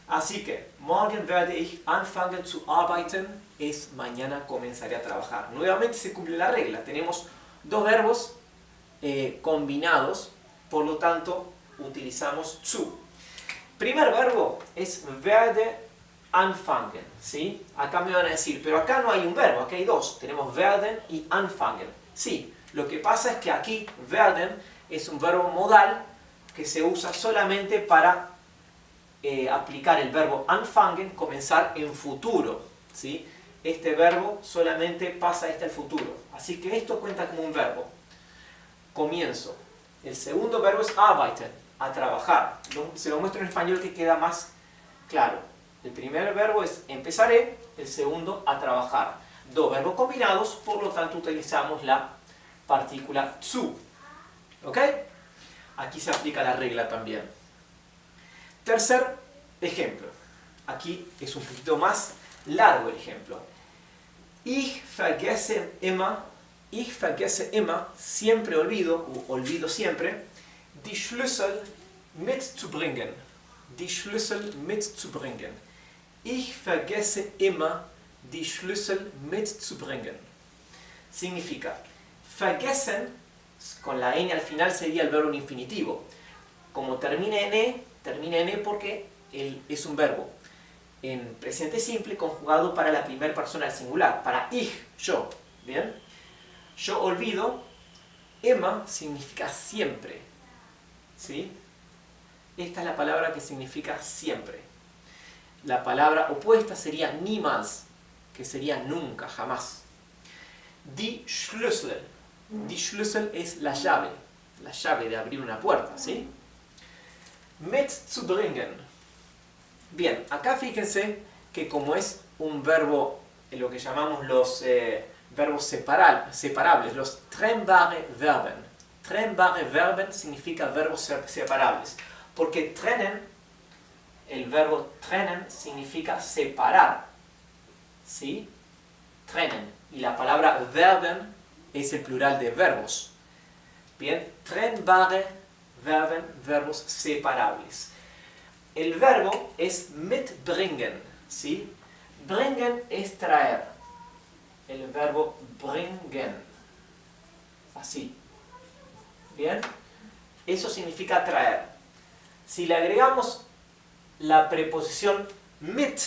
Así que, morgen werde ich anfangen zu arbeiten es mañana comenzaré a trabajar. Nuevamente se cumple la regla. Tenemos dos verbos combinados, por lo tanto utilizamos zu. Primer verbo es werde anfangen, ¿sí? Acá me van a decir, pero acá no hay un verbo, acá hay dos. Tenemos werden y anfangen. Sí, lo que pasa es que aquí werden es un verbo modal que se usa solamente para aplicar el verbo anfangen, comenzar en futuro, ¿sí? Este verbo solamente pasa al futuro. Así que esto cuenta como un verbo. Comienzo. El segundo verbo es arbeiten, a trabajar. Se lo muestro en español que queda más claro. El primer verbo es empezaré, el segundo a trabajar. Dos verbos combinados, por lo tanto utilizamos la partícula zu. ¿Ok? Aquí se aplica la regla también. Tercer ejemplo. Aquí es un poquito más largo el ejemplo. Ich vergesse immer, siempre olvido, o olvido siempre, die Schlüssel mitzubringen. Die Schlüssel mitzubringen. Ich vergesse immer, die Schlüssel mitzubringen. Significa, vergessen, con la N al final sería el verbo en infinitivo. Como termina en E porque es un verbo en presente simple conjugado para la primera persona del singular, para ich, yo. ¿Bien? Yo olvido, immer significa siempre. ¿Sí? Esta es la palabra que significa siempre. La palabra opuesta sería niemals, que sería nunca, jamás. Die Schlüssel. Die Schlüssel es la llave de abrir una puerta, ¿sí? Mitzubringen. Bien, acá fíjense que como es un verbo, lo que llamamos los verbos separables, los trennbare Verben. Trennbare Verben significa verbos separables, porque trennen, el verbo trennen significa separar, ¿sí? Trennen, y la palabra Verben es el plural de verbos. Bien, trennbare Verben, verbos separables. El verbo es mitbringen, ¿sí? Bringen es traer. El verbo bringen. Así. ¿Bien? Eso significa traer. Si le agregamos la preposición mit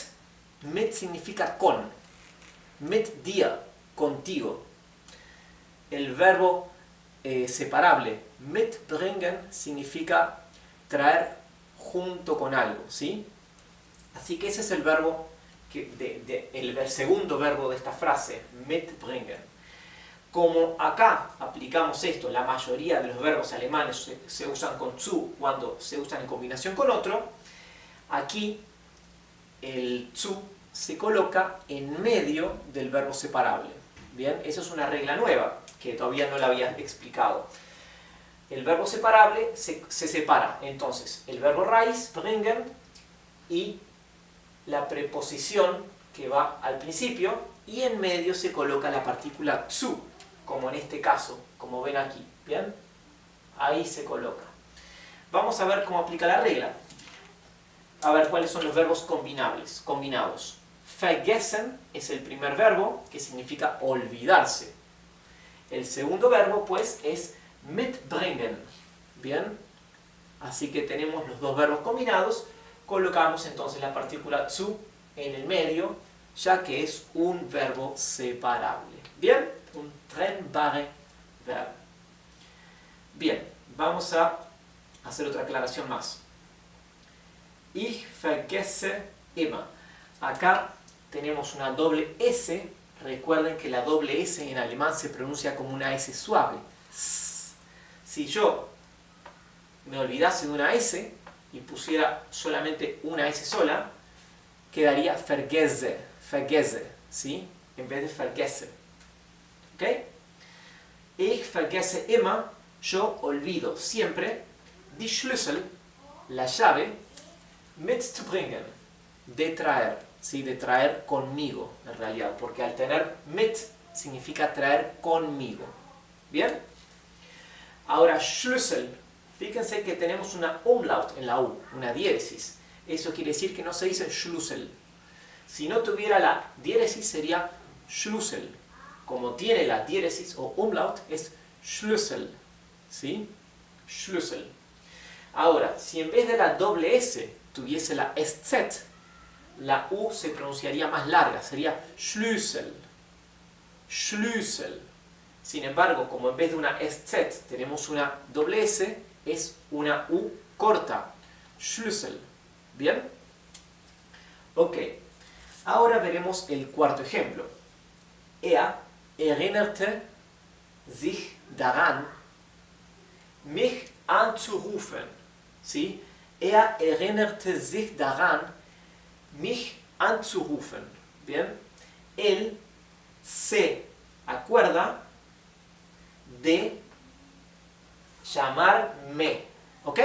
significa con. Mit dir, contigo. El verbo separable, mitbringen, significa traer junto con algo, ¿sí? Así que ese es el verbo, el segundo verbo de esta frase, mitbringen. Como acá aplicamos esto, la mayoría de los verbos alemanes se usan con zu cuando se usan en combinación con otro, aquí el zu se coloca en medio del verbo separable. Bien, eso es una regla nueva que todavía no la había explicado. El verbo separable se separa, entonces, el verbo raíz, bringen, y la preposición que va al principio, y en medio se coloca la partícula zu, como en este caso, como ven aquí, ¿bien? Ahí se coloca. Vamos a ver cómo aplica la regla. A ver cuáles son los verbos combinados. Vergessen es el primer verbo, que significa olvidarse. El segundo verbo, pues, es mitbringen. Bien, así que tenemos los dos verbos combinados. Colocamos entonces la partícula zu en el medio, ya que es un verbo separable. Bien, un trennbare Verb. Bien, vamos a hacer otra aclaración más. Ich vergesse immer. Acá tenemos una doble S. Recuerden que la doble S en alemán se pronuncia como una S suave. Si yo me olvidase de una S y pusiera solamente una S sola, quedaría vergesse, ¿sí? En vez de vergesse. ¿Ok? Ich vergesse immer, yo olvido siempre, die Schlüssel, la llave, mitzubringen, de traer, ¿sí? De traer conmigo, en realidad, porque al tener mit significa traer conmigo. ¿Bien? Ahora, Schlüssel, fíjense que tenemos una umlaut en la U, una diéresis. Eso quiere decir que no se dice Schlüssel. Si no tuviera la diéresis sería Schlüssel. Como tiene la diéresis o umlaut es Schlüssel, ¿sí? Schlüssel. Ahora, si en vez de la doble S tuviese la SZ, la U se pronunciaría más larga, sería Schlüssel. Schlüssel. Sin embargo, como en vez de una SZ tenemos una doble S, es una U corta. Schlüssel. ¿Bien? Ok. Ahora veremos el cuarto ejemplo. Er erinnerte sich daran, mich anzurufen. ¿Sí? Er erinnerte sich daran, mich anzurufen. ¿Bien? Él se acuerda de llamarme. ¿Ok?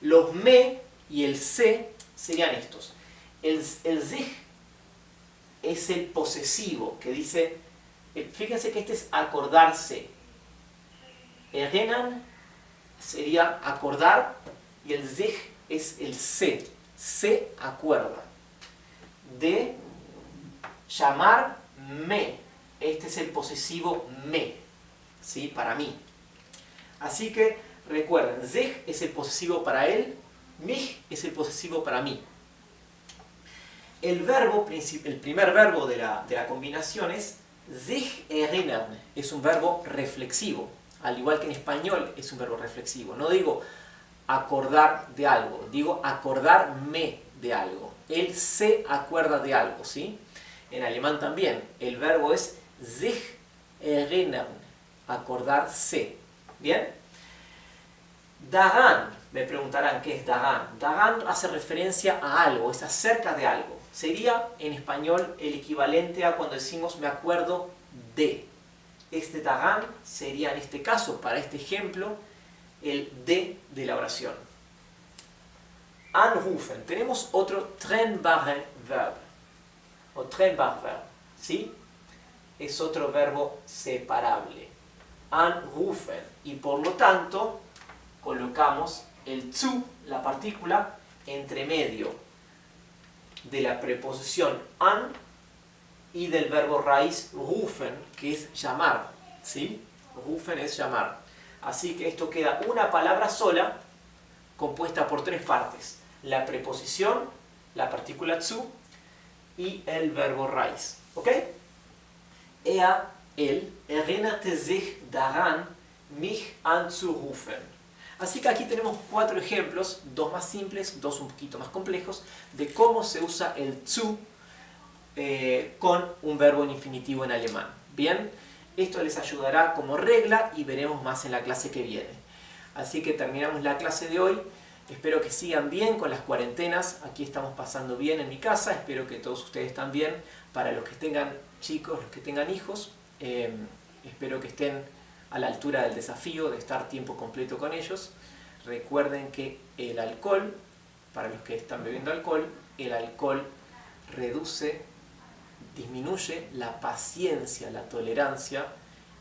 Los me y el se serían estos. El sich es el posesivo que dice, fíjense que este es acordarse. Erinnern sería acordar y el sich es el se acuerda. De llamarme, este es el posesivo me, ¿sí? Para mí. Así que recuerden, sich es el posesivo para él, mich es el posesivo para mí. El primer verbo de la combinación es sich erinnern, es un verbo reflexivo, al igual que en español es un verbo reflexivo. No digo acordar de algo, digo acordarme de algo. Él se acuerda de algo, ¿sí? En alemán también, el verbo es sich erinnern, acordarse. ¿Bien? Daran, me preguntarán qué es daran. Daran hace referencia a algo, es acerca de algo. Sería en español el equivalente a cuando decimos me acuerdo de. Este daran sería en este caso, para este ejemplo, el de la oración. Anrufen. Tenemos otro trennbare Verb. O trennbar Verb. ¿Sí? Es otro verbo separable. Anrufen. Y por lo tanto, colocamos el zu, la partícula, entre medio de la preposición an y del verbo raíz rufen, que es llamar. ¿Sí? Rufen es llamar. Así que esto queda una palabra sola, compuesta por tres partes. La preposición, la partícula zu y el verbo raíz. ¿Ok? Él, erinnerte sich daran, mich anzurufen. Así que aquí tenemos 4 ejemplos, 2 más simples, 2 un poquito más complejos, de cómo se usa el zu con un verbo en infinitivo en alemán. Bien, esto les ayudará como regla y veremos más en la clase que viene. Así que terminamos la clase de hoy. Espero que sigan bien con las cuarentenas. Aquí estamos pasando bien en mi casa. Espero que todos ustedes también. Para los que tengan chicos, los que tengan hijos, espero que estén a la altura del desafío de estar tiempo completo con ellos. Recuerden que el alcohol, para los que están bebiendo alcohol, el alcohol disminuye la paciencia, la tolerancia,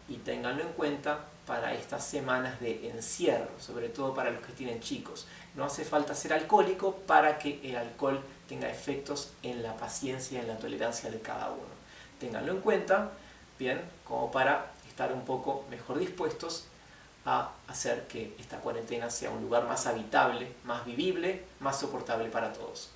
y ténganlo en cuenta para estas semanas de encierro, sobre todo para los que tienen chicos. No hace falta ser alcohólico para que el alcohol tenga efectos en la paciencia y en la tolerancia de cada uno. Ténganlo en cuenta, bien, como para estar un poco mejor dispuestos a hacer que esta cuarentena sea un lugar más habitable, más vivible, más soportable para todos.